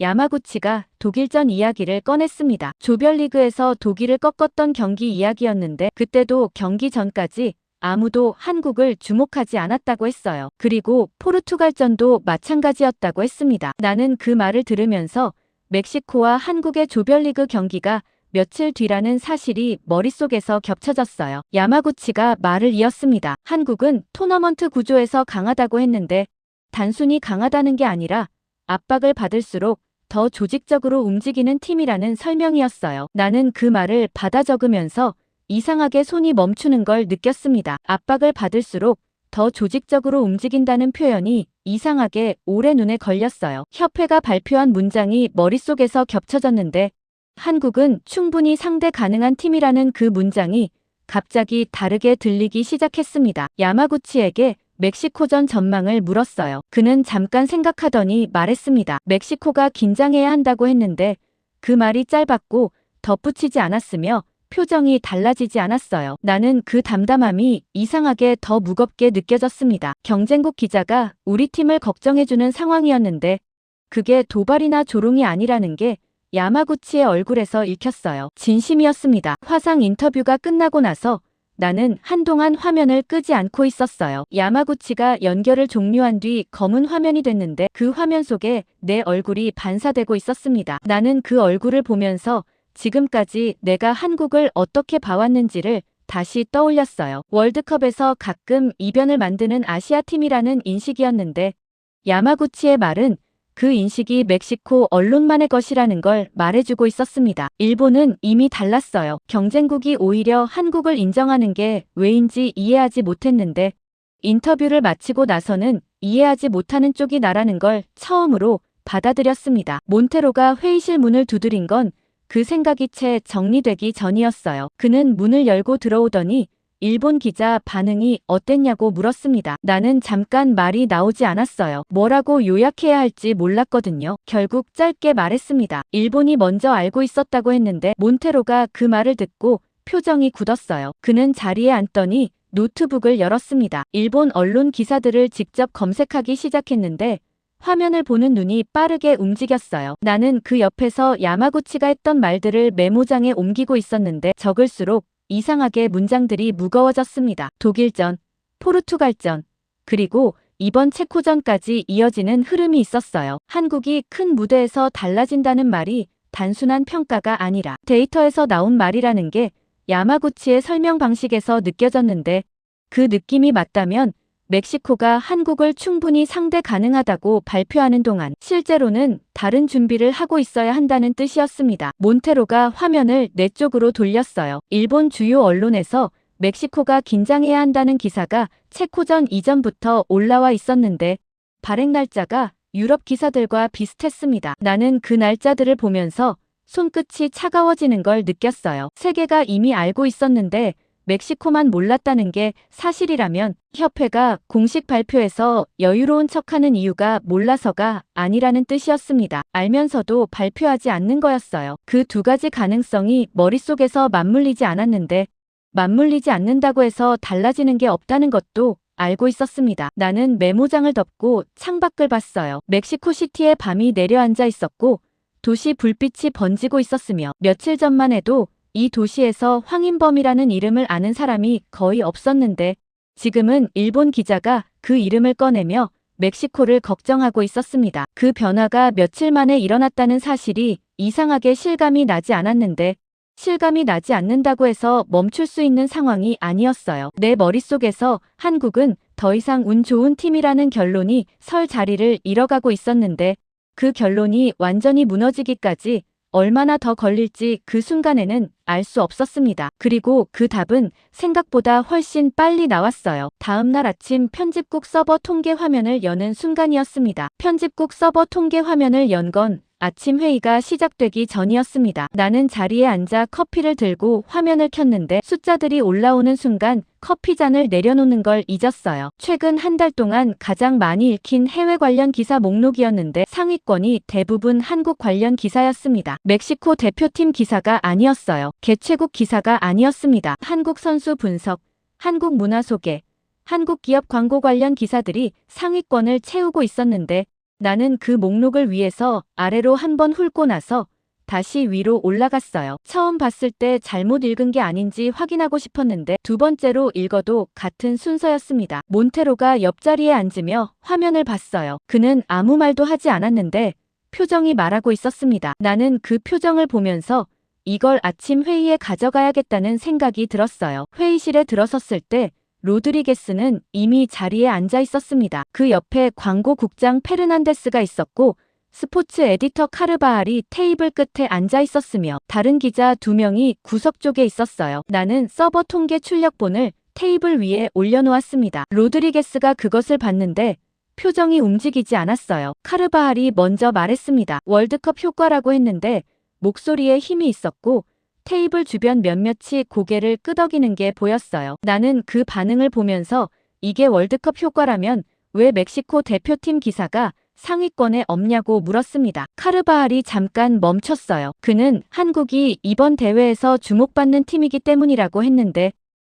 야마구치가 독일전 이야기를 꺼냈습니다. 조별리그에서 독일을 꺾었던 경기 이야기였는데 그때도 경기 전까지 아무도 한국을 주목하지 않았다고 했어요. 그리고 포르투갈전도 마찬가지였다고 했습니다. 나는 그 말을 들으면서 멕시코와 한국의 조별리그 경기가 며칠 뒤라는 사실이 머릿속에서 겹쳐졌어요. 야마구치가 말을 이었습니다. 한국은 토너먼트 구조에서 강하다고 했는데 단순히 강하다는 게 아니라 압박을 받을수록 더 조직적으로 움직이는 팀이라는 설명이었어요. 나는 그 말을 받아 적으면서 이상하게 손이 멈추는 걸 느꼈습니다. 압박을 받을수록 더 조직적으로 움직인다는 표현이 이상하게 오래 눈에 걸렸어요. 협회가 발표한 문장이 머릿속에서 겹쳐졌는데 한국은 충분히 상대 가능한 팀이라는 그 문장이 갑자기 다르게 들리기 시작했습니다. 야마구치에게 멕시코전 전망을 물었어요. 그는 잠깐 생각하더니 말했습니다. 멕시코가 긴장해야 한다고 했는데 그 말이 짧았고 덧붙이지 않았으며 표정이 달라지지 않았어요. 나는 그 담담함이 이상하게 더 무겁게 느껴졌습니다. 경쟁국 기자가 우리 팀을 걱정해주는 상황이었는데 그게 도발이나 조롱이 아니라는 게 야마구치의 얼굴에서 읽혔어요. 진심이었습니다. 화상 인터뷰가 끝나고 나서 나는 한동안 화면을 끄지 않고 있었어요. 야마구치가 연결을 종료한 뒤 검은 화면이 됐는데 그 화면 속에 내 얼굴이 반사되고 있었습니다. 나는 그 얼굴을 보면서 지금까지 내가 한국을 어떻게 봐왔는지를 다시 떠올렸어요. 월드컵에서 가끔 이변을 만드는 아시아팀이라는 인식이었는데 야마구치의 말은 그 인식이 멕시코 언론만의 것이라는 걸 말해주고 있었습니다. 일본은 이미 달랐어요. 경쟁국이 오히려 한국을 인정하는 게 왜인지 이해하지 못했는데 인터뷰를 마치고 나서는 이해하지 못하는 쪽이 나라는 걸 처음으로 받아들였습니다. 몬테로가 회의실 문을 두드린 건 그 생각이 채 정리되기 전이었어요. 그는 문을 열고 들어오더니 일본 기자 반응이 어땠냐고 물었습니다. 나는 잠깐 말이 나오지 않았어요. 뭐라고 요약해야 할지 몰랐거든요. 결국 짧게 말했습니다. 일본이 먼저 알고 있었다고 했는데 몬테로가 그 말을 듣고 표정이 굳었어요. 그는 자리에 앉더니 노트북을 열었습니다. 일본 언론 기사들을 직접 검색하기 시작했는데 화면을 보는 눈이 빠르게 움직였어요. 나는 그 옆에서 야마구치가 했던 말들을 메모장에 옮기고 있었는데 적을수록 이상하게 문장들이 무거워졌습니다. 독일전, 포르투갈전, 그리고 이번 체코전까지 이어지는 흐름이 있었어요. 한국이 큰 무대에서 달라진다는 말이 단순한 평가가 아니라 데이터에서 나온 말이라는 게 야마구치의 설명 방식에서 느껴졌는데 그 느낌이 맞다면 멕시코가 한국을 충분히 상대 가능하다고 발표하는 동안 실제로는 다른 준비를 하고 있어야 한다는 뜻이었습니다. 몬테로가 화면을 내 쪽으로 돌렸어요. 일본 주요 언론에서 멕시코가 긴장해야 한다는 기사가 체코전 이전부터 올라와 있었는데 발행 날짜가 유럽 기사들과 비슷했습니다. 나는 그 날짜들을 보면서 손끝이 차가워지는 걸 느꼈어요. 세계가 이미 알고 있었는데 멕시코만 몰랐다는 게 사실이라면 협회가 공식 발표에서 여유로운 척하는 이유가 몰라서가 아니라는 뜻이었습니다. 알면서도 발표하지 않는 거였어요. 그 두 가지 가능성이 머릿속에서 맞물리지 않았는데 맞물리지 않는다고 해서 달라지는 게 없다는 것도 알고 있었습니다. 나는 메모장을 덮고 창밖을 봤어요. 멕시코시티의 밤이 내려앉아 있었고 도시 불빛이 번지고 있었으며 며칠 전만 해도 이 도시에서 황인범이라는 이름을 아는 사람이 거의 없었는데 지금은 일본 기자가 그 이름을 꺼내며 멕시코를 걱정하고 있었습니다. 그 변화가 며칠 만에 일어났다는 사실이 이상하게 실감이 나지 않았는데 실감이 나지 않는다고 해서 멈출 수 있는 상황이 아니었어요. 내 머릿속에서 한국은 더 이상 운 좋은 팀이라는 결론이 설 자리를 잃어가고 있었는데 그 결론이 완전히 무너지기까지 얼마나 더 걸릴지 그 순간에는 알 수 없었습니다. 그리고 그 답은 생각보다 훨씬 빨리 나왔어요. 다음 날 아침 편집국 서버 통계 화면을 여는 순간이었습니다. 편집국 서버 통계 화면을 연 건 아침 회의가 시작되기 전이었습니다. 나는 자리에 앉아 커피를 들고 화면을 켰는데 숫자들이 올라오는 순간 커피잔을 내려놓는 걸 잊었어요. 최근 한 달 동안 가장 많이 읽힌 해외 관련 기사 목록이었는데 상위권이 대부분 한국 관련 기사였습니다. 멕시코 대표팀 기사가 아니었어요. 개최국 기사가 아니었습니다. 한국 선수 분석, 한국 문화 소개, 한국 기업 광고 관련 기사들이 상위권을 채우고 있었는데 나는 그 목록을 위해서 아래로 한번 훑고 나서 다시 위로 올라갔어요. 처음 봤을 때 잘못 읽은 게 아닌지 확인하고 싶었는데 두 번째로 읽어도 같은 순서였습니다. 몬테로가 옆자리에 앉으며 화면을 봤어요. 그는 아무 말도 하지 않았는데 표정이 말하고 있었습니다. 나는 그 표정을 보면서 이걸 아침 회의에 가져가야겠다는 생각이 들었어요. 회의실에 들어섰을 때 로드리게스는 이미 자리에 앉아 있었습니다. 그 옆에 광고국장 페르난데스가 있었고 스포츠 에디터 카르바알이 테이블 끝에 앉아 있었으며 다른 기자 2명이 구석 쪽에 있었어요. 나는 서버 통계 출력본을 테이블 위에 올려놓았습니다. 로드리게스가 그것을 봤는데 표정이 움직이지 않았어요. 카르바알이 먼저 말했습니다. 월드컵 효과라고 했는데 목소리에 힘이 있었고 테이블 주변 몇몇이 고개를 끄덕이는 게 보였어요. 나는 그 반응을 보면서 이게 월드컵 효과라면 왜 멕시코 대표팀 기사가 상위권에 없냐고 물었습니다. 카르바알이 잠깐 멈췄어요. 그는 한국이 이번 대회에서 주목받는 팀이기 때문이라고 했는데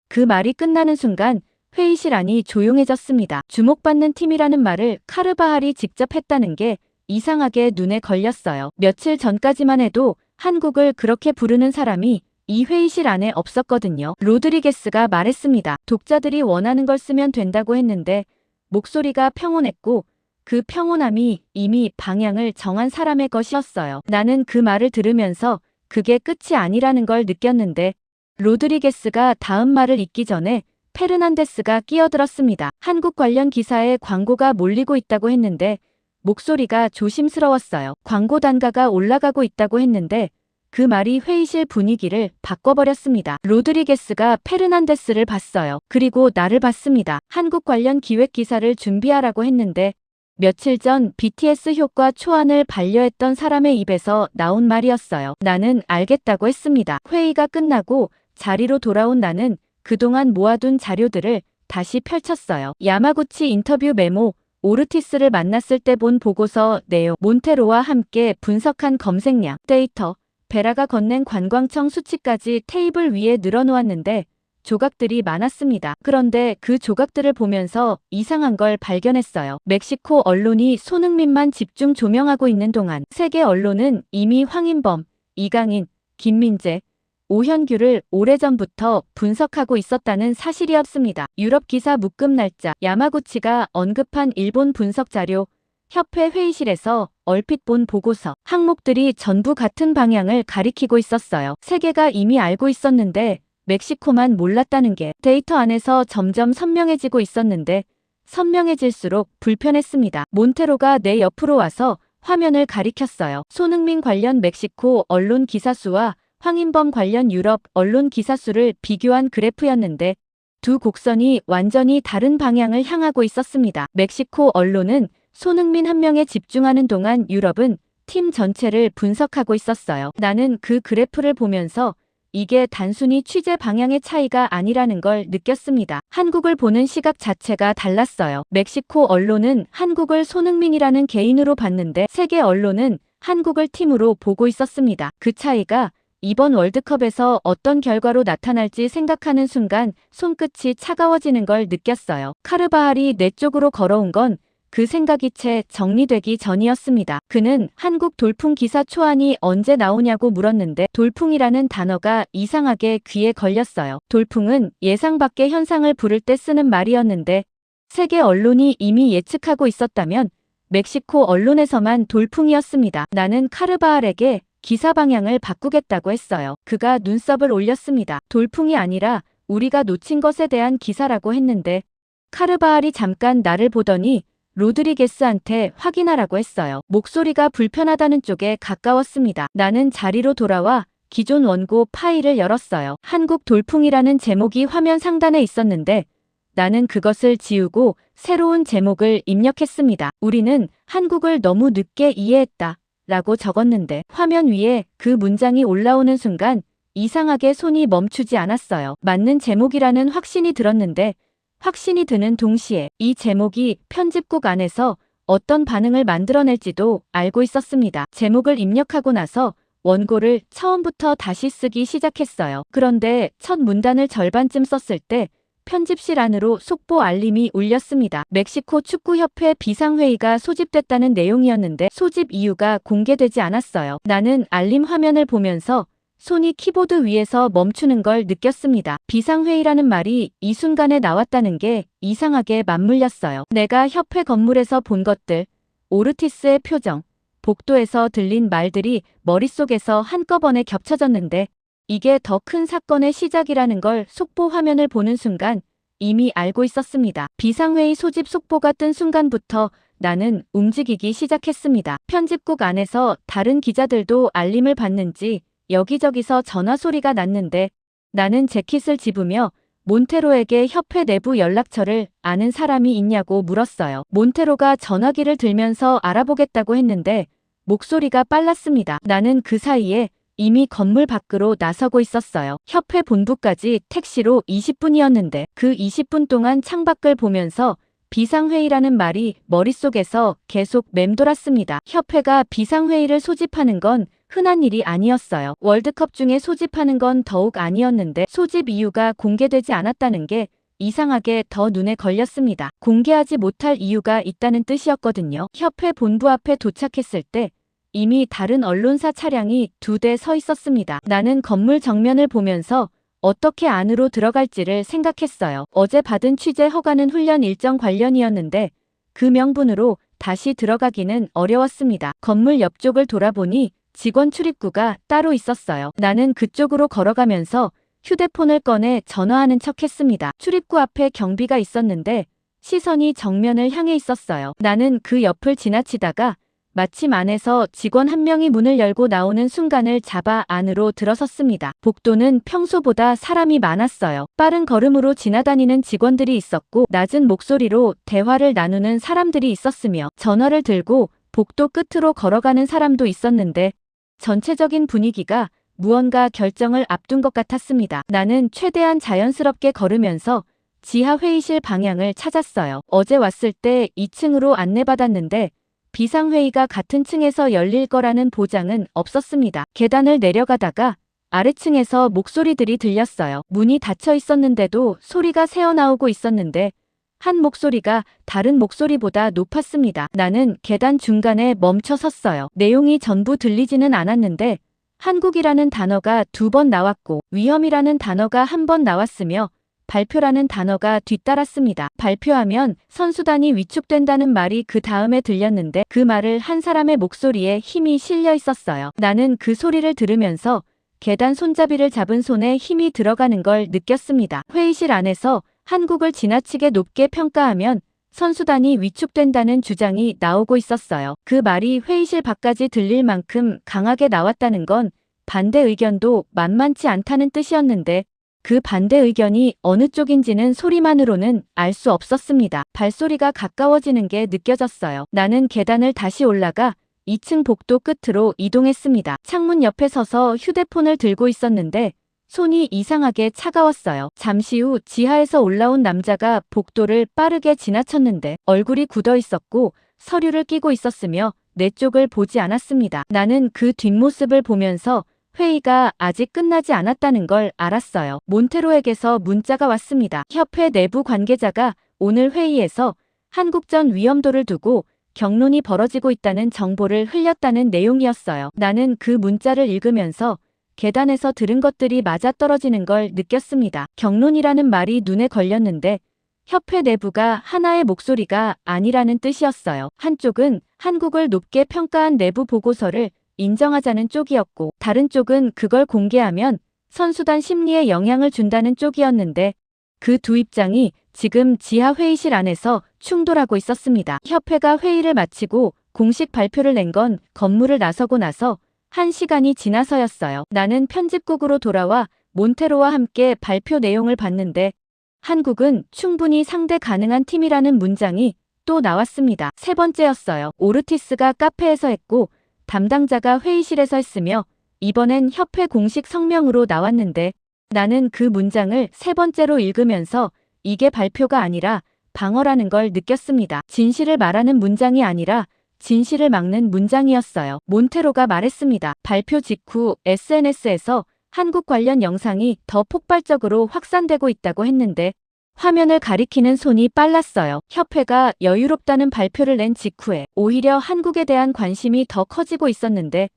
그 말이 끝나는 순간 회의실 안이 조용해졌습니다. 주목받는 팀이라는 말을 카르바알이 직접 했다는 게 이상하게 눈에 걸렸어요. 며칠 전까지만 해도 한국을 그렇게 부르는 사람이 이 회의실 안에 없었거든요. 로드리게스가 말했습니다. 독자들이 원하는 걸 쓰면 된다고 했는데 목소리가 평온했고 그 평온함이 이미 방향을 정한 사람의 것이었어요. 나는 그 말을 들으면서 그게 끝이 아니라는 걸 느꼈는데 로드리게스가 다음 말을 잇기 전에 페르난데스가 끼어들었습니다. 한국 관련 기사에 광고가 몰리고 있다고 했는데 목소리가 조심스러웠어요. 광고 단가가 올라가고 있다고 했는데 그 말이 회의실 분위기를 바꿔버렸습니다. 로드리게스가 페르난데스를 봤어요. 그리고 나를 봤습니다. 한국 관련 기획 기사를 준비하라고 했는데 며칠 전 BTS 효과 초안을 반려했던 사람의 입에서 나온 말이었어요. 나는 알겠다고 했습니다. 회의가 끝나고 자리로 돌아온 나는 그동안 모아둔 자료들을 다시 펼쳤어요. 야마구치 인터뷰 메모, 오르티스를 만났을 때 본 보고서 내용, 몬테로와 함께 분석한 검색량, 데이터, 베라가 건넨 관광청 수치까지 테이블 위에 늘어놓았는데 조각들이 많았습니다. 그런데 그 조각들을 보면서 이상한 걸 발견했어요. 멕시코 언론이 손흥민만 집중 조명하고 있는 동안 세계 언론은 이미 황인범, 이강인, 김민재, 오현규를 오래전부터 분석하고 있었다는 사실이었습니다. 유럽 기사 묶음 날짜, 야마구치가 언급한 일본 분석 자료, 협회 회의실에서 얼핏 본 보고서, 항목들이 전부 같은 방향을 가리키고 있었어요. 세계가 이미 알고 있었는데 멕시코만 몰랐다는 게 데이터 안에서 점점 선명해지고 있었는데 선명해질수록 불편했습니다. 몬테로가 내 옆으로 와서 화면을 가리켰어요. 손흥민 관련 멕시코 언론 기사 수와 황인범 관련 유럽 언론 기사 수를 비교한 그래프였는데 두 곡선이 완전히 다른 방향을 향하고 있었습니다. 멕시코 언론은 손흥민 한 명에 집중하는 동안 유럽은 팀 전체를 분석하고 있었어요. 나는 그 그래프를 보면서 이게 단순히 취재 방향의 차이가 아니라는 걸 느꼈습니다. 한국을 보는 시각 자체가 달랐어요. 멕시코 언론은 한국을 손흥민이라는 개인으로 봤는데 세계 언론은 한국을 팀으로 보고 있었습니다. 그 차이가 이번 월드컵에서 어떤 결과로 나타날지 생각하는 순간 손끝이 차가워지는 걸 느꼈어요. 카르바알이 내 쪽으로 걸어온 건 그 생각이 채 정리되기 전이었습니다. 그는 한국 돌풍 기사 초안이 언제 나오냐고 물었는데 돌풍이라는 단어가 이상하게 귀에 걸렸어요. 돌풍은 예상 밖의 현상을 부를 때 쓰는 말이었는데 세계 언론이 이미 예측하고 있었다면 멕시코 언론에서만 돌풍이었습니다. 나는 카르바알에게 기사 방향을 바꾸겠다고 했어요. 그가 눈썹을 올렸습니다. 돌풍이 아니라 우리가 놓친 것에 대한 기사라고 했는데 카르바알이 잠깐 나를 보더니 로드리게스한테 확인하라고 했어요. 목소리가 불편하다는 쪽에 가까웠습니다. 나는 자리로 돌아와 기존 원고 파일을 열었어요. 한국 돌풍이라는 제목이 화면 상단에 있었는데 나는 그것을 지우고 새로운 제목을 입력했습니다. 우리는 한국을 너무 늦게 이해했다 라고 적었는데 화면 위에 그 문장이 올라오는 순간 이상하게 손이 멈추지 않았어요. 맞는 제목이라는 확신이 들었는데 확신이 드는 동시에 이 제목이 편집국 안에서 어떤 반응을 만들어낼지도 알고 있었습니다. 제목을 입력하고 나서 원고를 처음부터 다시 쓰기 시작했어요. 그런데 첫 문단을 절반쯤 썼을 때 편집실 안으로 속보 알림이 울렸습니다. 멕시코 축구협회 비상회의가 소집됐다는 내용이었는데 소집 이유가 공개되지 않았어요. 나는 알림 화면을 보면서 손이 키보드 위에서 멈추는 걸 느꼈습니다. 비상회의라는 말이 이 순간에 나왔다는 게 이상하게 맞물렸어요. 내가 협회 건물에서 본 것들, 오르티스의 표정, 복도에서 들린 말들이 머릿속에서 한꺼번에 겹쳐졌는데 이게 더 큰 사건의 시작이라는 걸 속보 화면을 보는 순간 이미 알고 있었습니다. 비상회의 소집 속보가 뜬 순간부터 나는 움직이기 시작했습니다. 편집국 안에서 다른 기자들도 알림을 받는지 여기저기서 전화 소리가 났는데 나는 재킷을 집으며 몬테로에게 협회 내부 연락처를 아는 사람이 있냐고 물었어요. 몬테로가 전화기를 들면서 알아보겠다고 했는데 목소리가 빨랐습니다. 나는 그 사이에 이미 건물 밖으로 나서고 있었어요. 협회 본부까지 택시로 20분이었는데 그 20분 동안 창밖을 보면서 비상회의라는 말이 머릿속에서 계속 맴돌았습니다. 협회가 비상회의를 소집하는 건 흔한 일이 아니었어요. 월드컵 중에 소집하는 건 더욱 아니었는데 소집 이유가 공개되지 않았다는 게 이상하게 더 눈에 걸렸습니다. 공개하지 못할 이유가 있다는 뜻이었거든요. 협회 본부 앞에 도착했을 때 이미 다른 언론사 차량이 2대 서 있었습니다. 나는 건물 정면을 보면서 어떻게 안으로 들어갈지를 생각했어요. 어제 받은 취재 허가는 훈련 일정 관련이었는데 그 명분으로 다시 들어가기는 어려웠습니다. 건물 옆쪽을 돌아보니 직원 출입구가 따로 있었어요. 나는 그쪽으로 걸어가면서 휴대폰을 꺼내 전화하는 척했습니다. 출입구 앞에 경비가 있었는데 시선이 정면을 향해 있었어요. 나는 그 옆을 지나치다가 마침 안에서 직원 한 명이 문을 열고 나오는 순간을 잡아 안으로 들어섰습니다. 복도는 평소보다 사람이 많았어요. 빠른 걸음으로 지나다니는 직원들이 있었고 낮은 목소리로 대화를 나누는 사람들이 있었으며 전화를 들고 복도 끝으로 걸어가는 사람도 있었는데 전체적인 분위기가 무언가 결정을 앞둔 것 같았습니다. 나는 최대한 자연스럽게 걸으면서 지하 회의실 방향을 찾았어요. 어제 왔을 때 2층으로 안내받았는데 비상회의가 같은 층에서 열릴 거라는 보장은 없었습니다. 계단을 내려가다가 아래층에서 목소리들이 들렸어요. 문이 닫혀 있었는데도 소리가 새어나오고 있었는데 한 목소리가 다른 목소리보다 높았습니다. 나는 계단 중간에 멈춰 섰어요. 내용이 전부 들리지는 않았는데 한국이라는 단어가 2번 나왔고 위험이라는 단어가 1번 나왔으며 발표라는 단어가 뒤따랐습니다. 발표하면 선수단이 위축된다는 말이 그 다음에 들렸는데 그 말을 한 사람의 목소리에 힘이 실려 있었어요. 나는 그 소리를 들으면서 계단 손잡이를 잡은 손에 힘이 들어가는 걸 느꼈습니다. 회의실 안에서 한국을 지나치게 높게 평가하면 선수단이 위축된다는 주장이 나오고 있었어요. 그 말이 회의실 밖까지 들릴 만큼 강하게 나왔다는 건 반대 의견도 만만치 않다는 뜻이었는데 그 반대 의견이 어느 쪽인지는 소리만으로는 알 수 없었습니다. 발소리가 가까워지는 게 느껴졌어요. 나는 계단을 다시 올라가 2층 복도 끝으로 이동했습니다. 창문 옆에 서서 휴대폰을 들고 있었는데 손이 이상하게 차가웠어요. 잠시 후 지하에서 올라온 남자가 복도를 빠르게 지나쳤는데 얼굴이 굳어 있었고 서류를 끼고 있었으며 내 쪽을 보지 않았습니다. 나는 그 뒷모습을 보면서 회의가 아직 끝나지 않았다는 걸 알았어요. 몬테로에게서 문자가 왔습니다. 협회 내부 관계자가 오늘 회의에서 한국전 위험도를 두고 경론이 벌어지고 있다는 정보를 흘렸다는 내용이었어요. 나는 그 문자를 읽으면서 계단에서 들은 것들이 맞아떨어지는 걸 느꼈습니다. 경론이라는 말이 눈에 걸렸는데 협회 내부가 하나의 목소리가 아니라는 뜻이었어요. 한쪽은 한국을 높게 평가한 내부 보고서를 인정하자는 쪽이었고, 다른 쪽은 그걸 공개하면 선수단 심리에 영향을 준다는 쪽이었는데, 그 두 입장이 지금 지하 회의실 안에서 충돌하고 있었습니다. 협회가 회의를 마치고 공식 발표를 낸 건 건물을 나서고 나서 1시간이 지나서였어요. 나는 편집국으로 돌아와 몬테로와 함께 발표 내용을 봤는데 한국은 충분히 상대 가능한 팀이라는 문장이 또 나왔습니다. 세 번째였어요. 오르티스가 카페에서 했고 담당자가 회의실에서 했으며 이번엔 협회 공식 성명으로 나왔는데 나는 그 문장을 세 번째로 읽으면서 이게 발표가 아니라 방어라는 걸 느꼈습니다. 진실을 말하는 문장이 아니라 진실을 막는 문장이었어요. 몬테로가 말했습니다. 발표 직후 SNS에서 한국 관련 영상이 더 폭발적으로 확산되고 있다고 했는데 화면을 가리키는 손이 빨랐어요. 협회가 여유롭다는 발표를 낸 직후에 오히려 한국에 대한 관심이 더 커지고 있었는데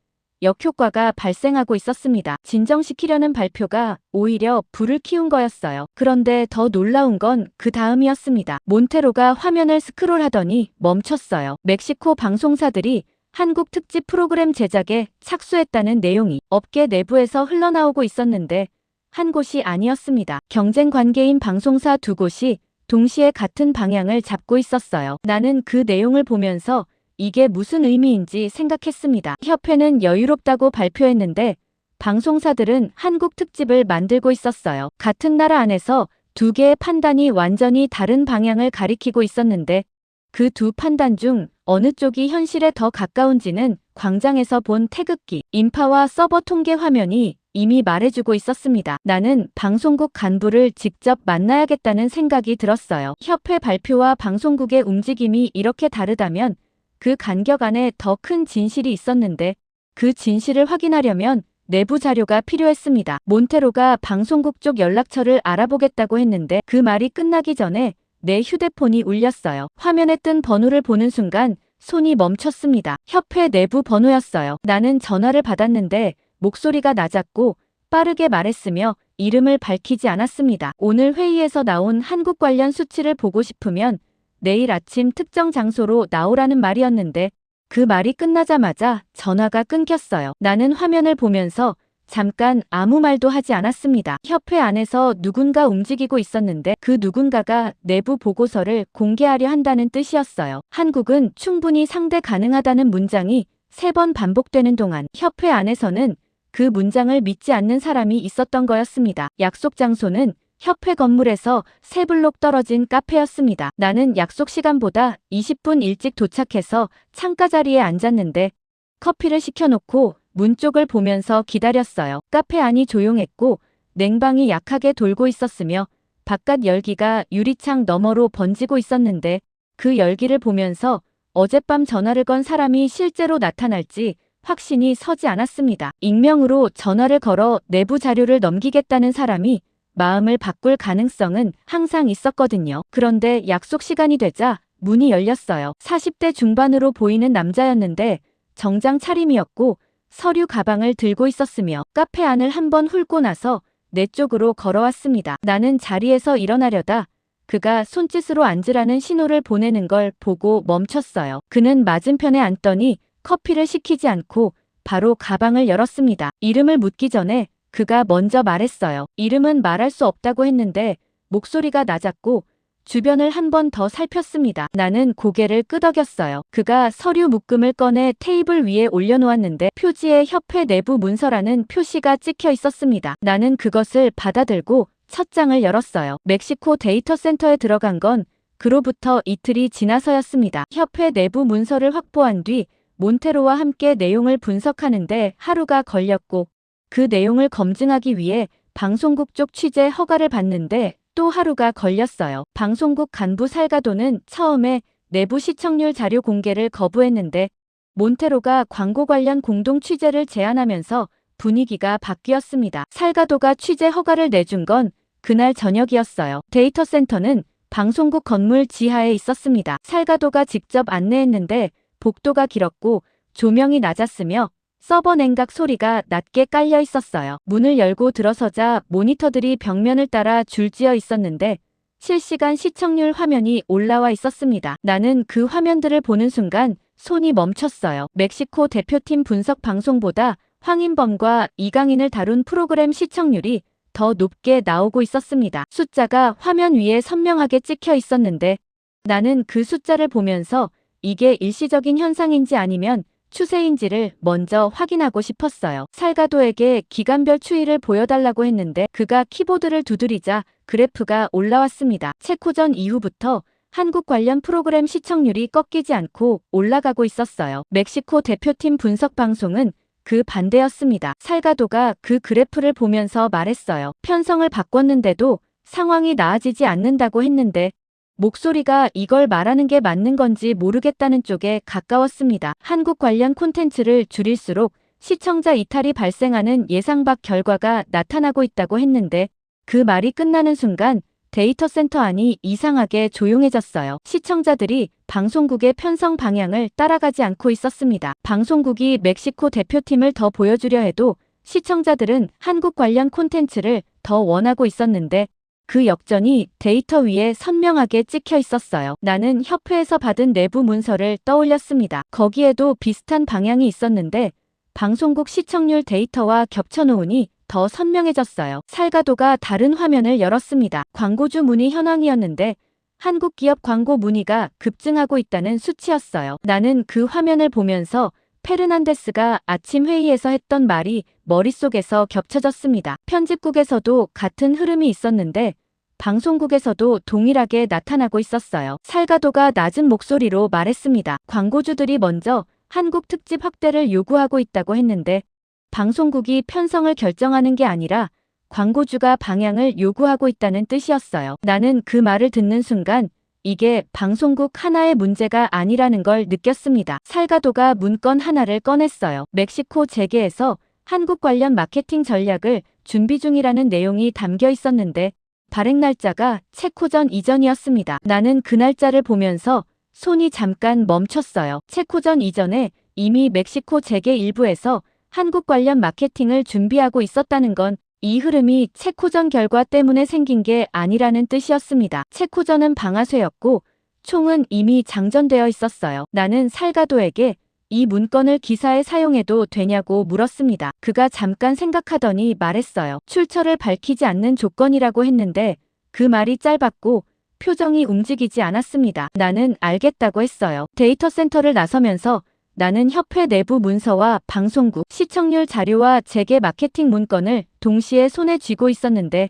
역효과가 발생하고 있었습니다. 진정시키려는 발표가 오히려 불을 키운 거였어요. 그런데 더 놀라운 건 그 다음이었습니다. 몬테로가 화면을 스크롤하더니 멈췄어요. 멕시코 방송사들이 한국 특집 프로그램 제작에 착수했다는 내용이 업계 내부에서 흘러나오고 있었는데 한 곳이 아니었습니다. 경쟁 관계인 방송사 두 곳이 동시에 같은 방향을 잡고 있었어요. 나는 그 내용을 보면서 이게 무슨 의미인지 생각했습니다. 협회는 여유롭다고 발표했는데 방송사들은 한국 특집을 만들고 있었어요. 같은 나라 안에서 두 개의 판단이 완전히 다른 방향을 가리키고 있었는데 그 두 판단 중 어느 쪽이 현실에 더 가까운지는 광장에서 본 태극기, 인파와 서버 통계 화면이 이미 말해주고 있었습니다. 나는 방송국 간부를 직접 만나야겠다는 생각이 들었어요. 협회 발표와 방송국의 움직임이 이렇게 다르다면 그 간격 안에 더 큰 진실이 있었는데 그 진실을 확인하려면 내부 자료가 필요했습니다. 몬테로가 방송국 쪽 연락처를 알아보겠다고 했는데 그 말이 끝나기 전에 내 휴대폰이 울렸어요. 화면에 뜬 번호를 보는 순간 손이 멈췄습니다. 협회 내부 번호였어요. 나는 전화를 받았는데 목소리가 낮았고 빠르게 말했으며 이름을 밝히지 않았습니다. 오늘 회의에서 나온 한국 관련 수치를 보고 싶으면 내일 아침 특정 장소로 나오라는 말이었는데 그 말이 끝나자마자 전화가 끊겼어요. 나는 화면을 보면서 잠깐 아무 말도 하지 않았습니다. 협회 안에서 누군가 움직이고 있었는데 그 누군가가 내부 보고서를 공개하려 한다는 뜻이었어요. 한국은 충분히 상대 가능하다는 문장이 3번 반복되는 동안 협회 안에서는 그 문장을 믿지 않는 사람이 있었던 거였습니다. 약속 장소는 협회 건물에서 3블록 떨어진 카페였습니다. 나는 약속 시간보다 20분 일찍 도착해서 창가 자리에 앉았는데 커피를 시켜놓고 문 쪽을 보면서 기다렸어요. 카페 안이 조용했고 냉방이 약하게 돌고 있었으며 바깥 열기가 유리창 너머로 번지고 있었는데 그 열기를 보면서 어젯밤 전화를 건 사람이 실제로 나타날지 확신이 서지 않았습니다. 익명으로 전화를 걸어 내부 자료를 넘기겠다는 사람이 마음을 바꿀 가능성은 항상 있었거든요. 그런데 약속 시간이 되자 문이 열렸어요. 40대 중반으로 보이는 남자였는데 정장 차림이었고 서류 가방을 들고 있었으며 카페 안을 한번 훑고 나서 내 쪽으로 걸어왔습니다. 나는 자리에서 일어나려다 그가 손짓으로 앉으라는 신호를 보내는 걸 보고 멈췄어요. 그는 맞은편에 앉더니 커피를 시키지 않고 바로 가방을 열었습니다. 이름을 묻기 전에 그가 먼저 말했어요. 이름은 말할 수 없다고 했는데 목소리가 낮았고 주변을 한 번 더 살폈습니다. 나는 고개를 끄덕였어요. 그가 서류 묶음을 꺼내 테이블 위에 올려놓았는데 표지에 협회 내부 문서라는 표시가 찍혀 있었습니다. 나는 그것을 받아들고 첫 장을 열었어요. 멕시코 데이터 센터에 들어간 건 그로부터 이틀이 지나서였습니다. 협회 내부 문서를 확보한 뒤 몬테로와 함께 내용을 분석하는데 하루가 걸렸고 그 내용을 검증하기 위해 방송국 쪽 취재 허가를 받는데 또 하루가 걸렸어요. 방송국 간부 살가도는 처음에 내부 시청률 자료 공개를 거부했는데 몬테로가 광고 관련 공동 취재를 제안하면서 분위기가 바뀌었습니다. 살가도가 취재 허가를 내준 건 그날 저녁이었어요. 데이터 센터는 방송국 건물 지하에 있었습니다. 살가도가 직접 안내했는데 복도가 길었고 조명이 낮았으며 서버 냉각 소리가 낮게 깔려 있었어요. 문을 열고 들어서자 모니터들이 벽면을 따라 줄지어 있었는데 실시간 시청률 화면이 올라와 있었습니다. 나는 그 화면들을 보는 순간 손이 멈췄어요. 멕시코 대표팀 분석 방송보다 황인범과 이강인을 다룬 프로그램 시청률이 더 높게 나오고 있었습니다. 숫자가 화면 위에 선명하게 찍혀 있었는데 나는 그 숫자를 보면서 이게 일시적인 현상인지 아니면 추세인지를 먼저 확인하고 싶었어요. 살가도에게 기간별 추이를 보여달라고 했는데 그가 키보드를 두드리자 그래프가 올라왔습니다. 체코전 이후부터 한국 관련 프로그램 시청률이 꺾이지 않고 올라가고 있었어요. 멕시코 대표팀 분석 방송은 그 반대였습니다. 살가도가 그 그래프를 보면서 말했어요. 편성을 바꿨는데도 상황이 나아지지 않는다고 했는데 목소리가 이걸 말하는 게 맞는 건지 모르겠다는 쪽에 가까웠습니다. 한국 관련 콘텐츠를 줄일수록 시청자 이탈이 발생하는 예상 밖 결과가 나타나고 있다고 했는데 그 말이 끝나는 순간 데이터 센터 안이 이상하게 조용해졌어요. 시청자들이 방송국의 편성 방향을 따라가지 않고 있었습니다. 방송국이 멕시코 대표팀을 더 보여주려 해도 시청자들은 한국 관련 콘텐츠를 더 원하고 있었는데 그 역전이 데이터 위에 선명하게 찍혀 있었어요. 나는 협회에서 받은 내부 문서를 떠올렸습니다. 거기에도 비슷한 방향이 있었는데 방송국 시청률 데이터와 겹쳐놓으니 더 선명해졌어요. 살가도가 다른 화면을 열었습니다. 광고주 문의 현황이었는데 한국 기업 광고 문의가 급증하고 있다는 수치였어요. 나는 그 화면을 보면서 페르난데스가 아침 회의에서 했던 말이 머릿속에서 겹쳐졌습니다. 편집국에서도 같은 흐름이 있었는데 방송국에서도 동일하게 나타나고 있었어요. 살가도가 낮은 목소리로 말했습니다. 광고주들이 먼저 한국 특집 확대를 요구하고 있다고 했는데 방송국이 편성을 결정하는 게 아니라 광고주가 방향을 요구하고 있다는 뜻이었어요. 나는 그 말을 듣는 순간 이게 방송국 하나의 문제가 아니라는 걸 느꼈습니다. 살가도가 문건 하나를 꺼냈어요. 멕시코 재계에서 한국 관련 마케팅 전략을 준비 중이라는 내용이 담겨 있었는데 발행 날짜가 체코전 이전이었습니다. 나는 그 날짜를 보면서 손이 잠깐 멈췄어요. 체코전 이전에 이미 멕시코 재계 일부에서 한국 관련 마케팅을 준비하고 있었다는 건 이 흐름이 체코전 결과 때문에 생긴 게 아니라는 뜻이었습니다. 체코전은 방아쇠였고 총은 이미 장전되어 있었어요. 나는 살가도에게 이 문건을 기사에 사용해도 되냐고 물었습니다. 그가 잠깐 생각하더니 말했어요. 출처를 밝히지 않는 조건이라고 했는데 그 말이 짧았고 표정이 움직이지 않았습니다. 나는 알겠다고 했어요. 데이터 센터를 나서면서 나는 협회 내부 문서와 방송국, 시청률 자료와 재계 마케팅 문건을 동시에 손에 쥐고 있었는데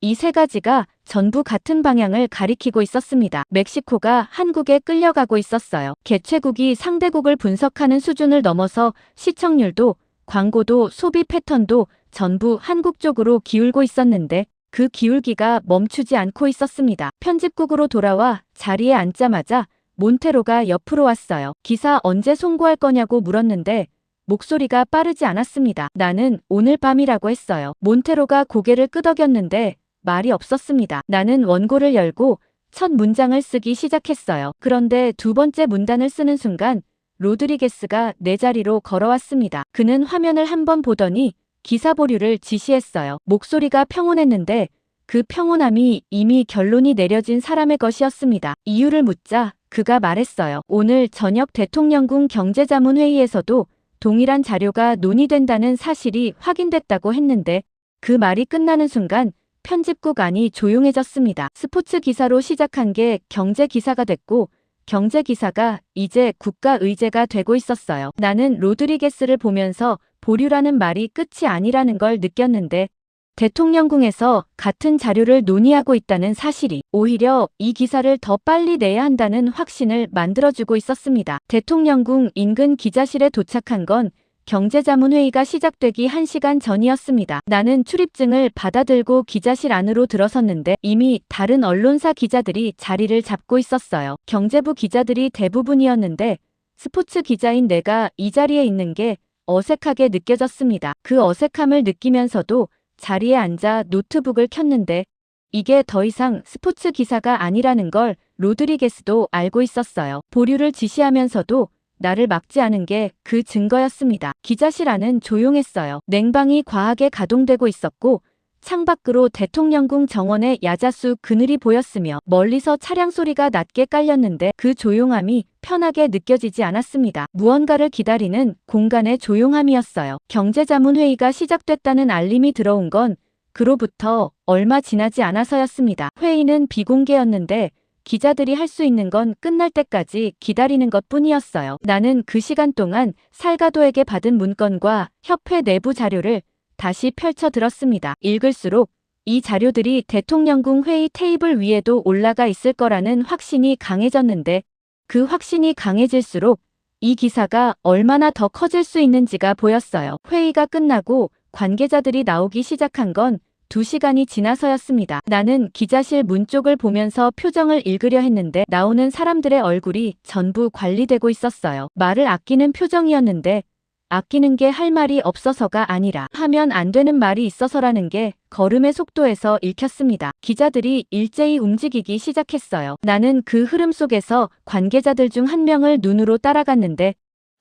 이 세 가지가 전부 같은 방향을 가리키고 있었습니다. 멕시코가 한국에 끌려가고 있었어요. 개최국이 상대국을 분석하는 수준을 넘어서 시청률도 광고도 소비 패턴도 전부 한국 쪽으로 기울고 있었는데 그 기울기가 멈추지 않고 있었습니다. 편집국으로 돌아와 자리에 앉자마자 몬테로가 옆으로 왔어요. 기사 언제 송고할 거냐고 물었는데 목소리가 빠르지 않았습니다. 나는 오늘 밤이라고 했어요. 몬테로가 고개를 끄덕였는데 말이 없었습니다. 나는 원고를 열고 첫 문장을 쓰기 시작했어요. 그런데 두 번째 문단을 쓰는 순간 로드리게스가 내 자리로 걸어왔습니다. 그는 화면을 한번 보더니 기사 보류를 지시했어요. 목소리가 평온했는데 그 평온함이 이미 결론이 내려진 사람의 것이었습니다. 이유를 묻자 그가 말했어요. 오늘 저녁 대통령궁 경제자문회의에서도 동일한 자료가 논의된다는 사실이 확인됐다고 했는데 그 말이 끝나는 순간 편집국 안이 조용해졌습니다. 스포츠 기사로 시작한 게 경제 기사가 됐고 경제 기사가 이제 국가 의제가 되고 있었어요. 나는 로드리게스를 보면서 보류라는 말이 끝이 아니라는 걸 느꼈는데 대통령궁에서 같은 자료를 논의하고 있다는 사실이 오히려 이 기사를 더 빨리 내야 한다는 확신을 만들어주고 있었습니다. 대통령궁 인근 기자실에 도착한 건 경제자문회의가 시작되기 1시간 전이었습니다. 나는 출입증을 받아들고 기자실 안으로 들어섰는데 이미 다른 언론사 기자들이 자리를 잡고 있었어요. 경제부 기자들이 대부분이었는데 스포츠 기자인 내가 이 자리에 있는 게 어색하게 느껴졌습니다. 그 어색함을 느끼면서도 자리에 앉아 노트북을 켰는데 이게 더 이상 스포츠 기사가 아니라는 걸 로드리게스도 알고 있었어요. 보류를 지시하면서도 나를 막지 않은 게 그 증거였습니다. 기자실 안은 조용했어요. 냉방이 과하게 가동되고 있었고 창밖으로 대통령궁 정원의 야자수 그늘이 보였으며 멀리서 차량 소리가 낮게 깔렸는데 그 조용함이 편하게 느껴지지 않았습니다. 무언가를 기다리는 공간의 조용함이었어요. 경제자문회의가 시작됐다는 알림이 들어온 건 그로부터 얼마 지나지 않아서였습니다. 회의는 비공개였는데 기자들이 할 수 있는 건 끝날 때까지 기다리는 것뿐이었어요. 나는 그 시간 동안 살가도에게 받은 문건과 협회 내부 자료를 다시 펼쳐 들었습니다. 읽을수록 이 자료들이 대통령궁 회의 테이블 위에도 올라가 있을 거라는 확신이 강해졌는데 그 확신이 강해질수록 이 기사가 얼마나 더 커질 수 있는지가 보였어요. 회의가 끝나고 관계자들이 나오기 시작한 건 2시간이 지나서였습니다. 나는 기자실 문 쪽을 보면서 표정을 읽으려 했는데 나오는 사람들의 얼굴이 전부 관리되고 있었어요. 말을 아끼는 표정이었는데 아끼는 게 할 말이 없어서가 아니라 하면 안 되는 말이 있어서라는 게 걸음의 속도에서 읽혔습니다. 기자들이 일제히 움직이기 시작했어요. 나는 그 흐름 속에서 관계자들 중 한 명을 눈으로 따라갔는데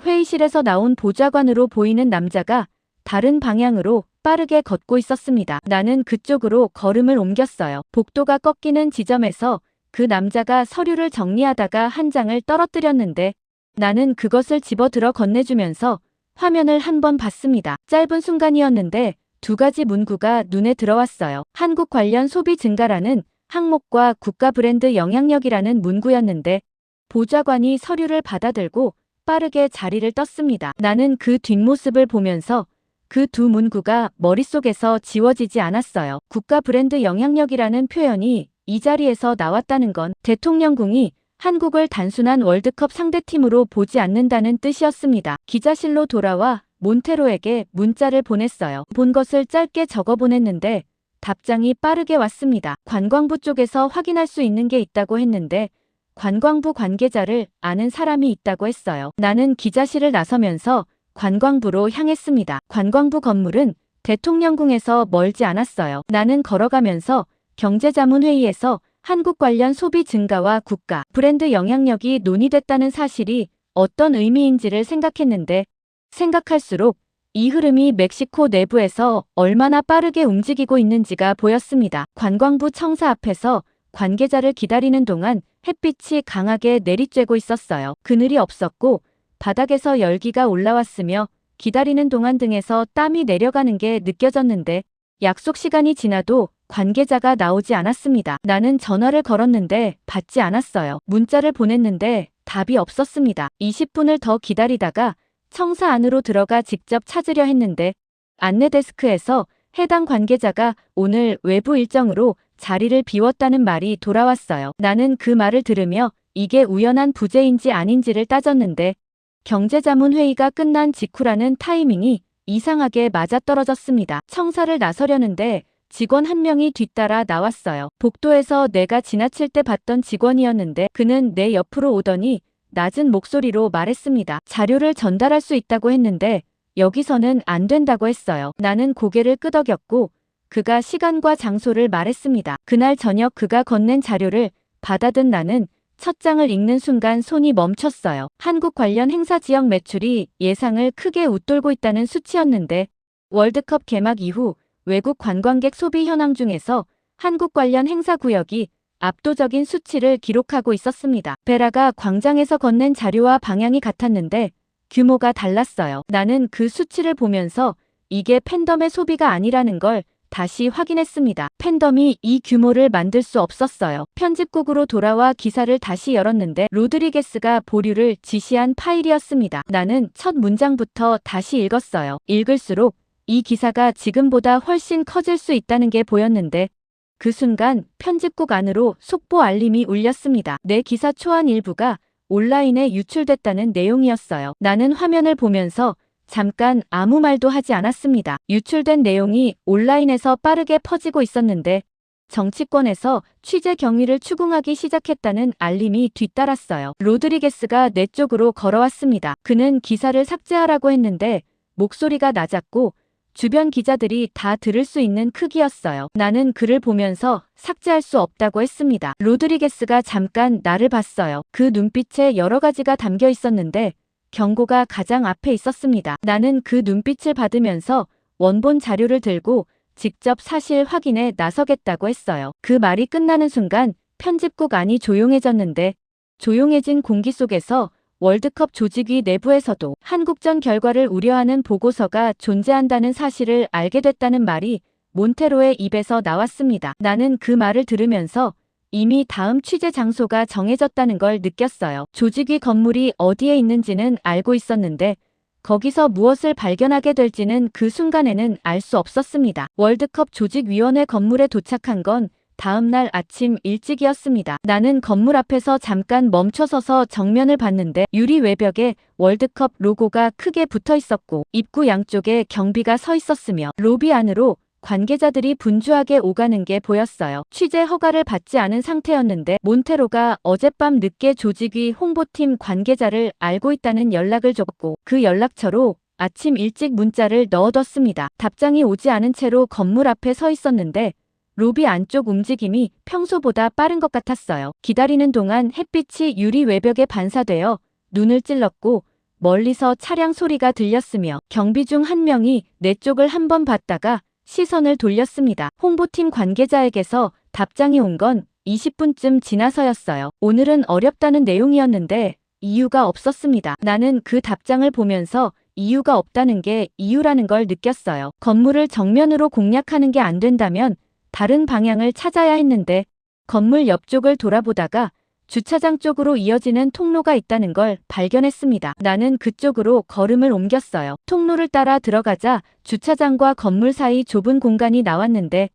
회의실에서 나온 보좌관으로 보이는 남자가 다른 방향으로 빠르게 걷고 있었습니다. 나는 그쪽으로 걸음을 옮겼어요. 복도가 꺾이는 지점에서 그 남자가 서류를 정리하다가 한 장을 떨어뜨렸는데 나는 그것을 집어들어 건네주면서 화면을 한번 봤습니다. 짧은 순간이었는데 2가지 문구가 눈에 들어왔어요. 한국 관련 소비 증가라는 항목과 국가 브랜드 영향력이라는 문구였는데 보좌관이 서류를 받아들고 빠르게 자리를 떴습니다. 나는 그 뒷모습을 보면서 그 2 문구가 머릿속에서 지워지지 않았어요. 국가 브랜드 영향력이라는 표현이 이 자리에서 나왔다는 건 대통령궁이 한국을 단순한 월드컵 상대팀으로 보지 않는다는 뜻이었습니다. 기자실로 돌아와 몬테로에게 문자를 보냈어요. 본 것을 짧게 적어 보냈는데 답장이 빠르게 왔습니다. 관광부 쪽에서 확인할 수 있는 게 있다고 했는데 관광부 관계자를 아는 사람이 있다고 했어요. 나는 기자실을 나서면서 관광부로 향했습니다. 관광부 건물은 대통령궁에서 멀지 않았어요. 나는 걸어가면서 경제자문회의에서 한국 관련 소비 증가와 국가 브랜드 영향력이 논의됐다는 사실이 어떤 의미인지를 생각했는데 생각할수록 이 흐름이 멕시코 내부에서 얼마나 빠르게 움직이고 있는지가 보였습니다. 관광부 청사 앞에서 관계자를 기다리는 동안 햇빛이 강하게 내리쬐고 있었어요. 그늘이 없었고 바닥에서 열기가 올라왔으며 기다리는 동안 등에서 땀이 내려가는 게 느껴졌는데 약속 시간이 지나도 관계자가 나오지 않았습니다. 나는 전화를 걸었는데 받지 않았어요. 문자를 보냈는데 답이 없었습니다. 20분을 더 기다리다가 청사 안으로 들어가 직접 찾으려 했는데 안내 데스크에서 해당 관계자가 오늘 외부 일정으로 자리를 비웠다는 말이 돌아왔어요. 나는 그 말을 들으며 이게 우연한 부재인지 아닌지를 따졌는데 경제자문회의가 끝난 직후라는 타이밍이 이상하게 맞아떨어졌습니다. 청사를 나서려는데 직원 한 명이 뒤따라 나왔어요. 복도에서 내가 지나칠 때 봤던 직원이었는데 그는 내 옆으로 오더니 낮은 목소리로 말했습니다. 자료를 전달할 수 있다고 했는데 여기서는 안 된다고 했어요. 나는 고개를 끄덕였고 그가 시간과 장소를 말했습니다. 그날 저녁 그가 건넨 자료를 받아든 나는 첫 장을 읽는 순간 손이 멈췄어요. 한국 관련 행사 지역 매출이 예상을 크게 웃돌고 있다는 수치였는데 월드컵 개막 이후 외국 관광객 소비 현황 중에서 한국 관련 행사 구역이 압도적인 수치를 기록하고 있었습니다. 베라가 광장에서 건넨 자료와 방향이 같았는데 규모가 달랐어요. 나는 그 수치를 보면서 이게 팬덤의 소비가 아니라는 걸 다시 확인했습니다. 팬덤이 이 규모를 만들 수 없었어요. 편집국으로 돌아와 기사를 다시 열었는데 로드리게스가 보류를 지시한 파일이었습니다. 나는 첫 문장부터 다시 읽었어요. 읽을수록 이 기사가 지금보다 훨씬 커질 수 있다는 게 보였는데 그 순간 편집국 안으로 속보 알림이 울렸습니다. 내 기사 초안 일부가 온라인에 유출됐다는 내용이었어요. 나는 화면을 보면서 잠깐 아무 말도 하지 않았습니다. 유출된 내용이 온라인에서 빠르게 퍼지고 있었는데 정치권에서 취재 경위를 추궁하기 시작했다는 알림이 뒤따랐어요. 로드리게스가 내 쪽으로 걸어왔습니다. 그는 기사를 삭제하라고 했는데 목소리가 낮았고 주변 기자들이 다 들을 수 있는 크기였어요. 나는 글을 보면서 삭제할 수 없다고 했습니다. 로드리게스가 잠깐 나를 봤어요. 그 눈빛에 여러 가지가 담겨 있었는데 경고가 가장 앞에 있었습니다. 나는 그 눈빛을 받으면서 원본 자료를 들고 직접 사실 확인에 나서겠다고 했어요. 그 말이 끝나는 순간 편집국 안이 조용해졌는데 조용해진 공기 속에서 월드컵 조직위 내부에서도 한국전 결과를 우려하는 보고서가 존재한다는 사실을 알게 됐다는 말이 몬테로의 입에서 나왔습니다. 나는 그 말을 들으면서 이미 다음 취재 장소가 정해졌다는 걸 느꼈어요. 조직위 건물이 어디에 있는지는 알고 있었는데 거기서 무엇을 발견하게 될지는 그 순간에는 알 수 없었습니다. 월드컵 조직위원회 건물에 도착한 건 다음 날 아침 일찍이었습니다. 나는 건물 앞에서 잠깐 멈춰서서 정면을 봤는데 유리 외벽에 월드컵 로고가 크게 붙어 있었고 입구 양쪽에 경비가 서 있었으며 로비 안으로 관계자들이 분주하게 오가는 게 보였어요. 취재 허가를 받지 않은 상태였는데 몬테로가 어젯밤 늦게 조직위 홍보팀 관계자를 알고 있다는 연락을 줬고 그 연락처로 아침 일찍 문자를 넣어뒀습니다. 답장이 오지 않은 채로 건물 앞에 서 있었는데 로비 안쪽 움직임이 평소보다 빠른 것 같았어요. 기다리는 동안 햇빛이 유리 외벽에 반사되어 눈을 찔렀고 멀리서 차량 소리가 들렸으며 경비 중 한 명이 내 쪽을 한번 봤다가 시선을 돌렸습니다. 홍보팀 관계자에게서 답장이 온 건 20분쯤 지나서였어요. 오늘은 어렵다는 내용이었는데 이유가 없었습니다. 나는 그 답장을 보면서 이유가 없다는 게 이유라는 걸 느꼈어요. 건물을 정면으로 공략하는 게 안 된다면 다른 방향을 찾아야 했는데 건물 옆쪽을 돌아보다가 주차장 쪽으로 이어지는 통로가 있다는 걸 발견했습니다. 나는 그쪽으로 걸음을 옮겼어요. 통로를 따라 들어가자 주차장과 건물 사이 좁은 공간이 나왔는데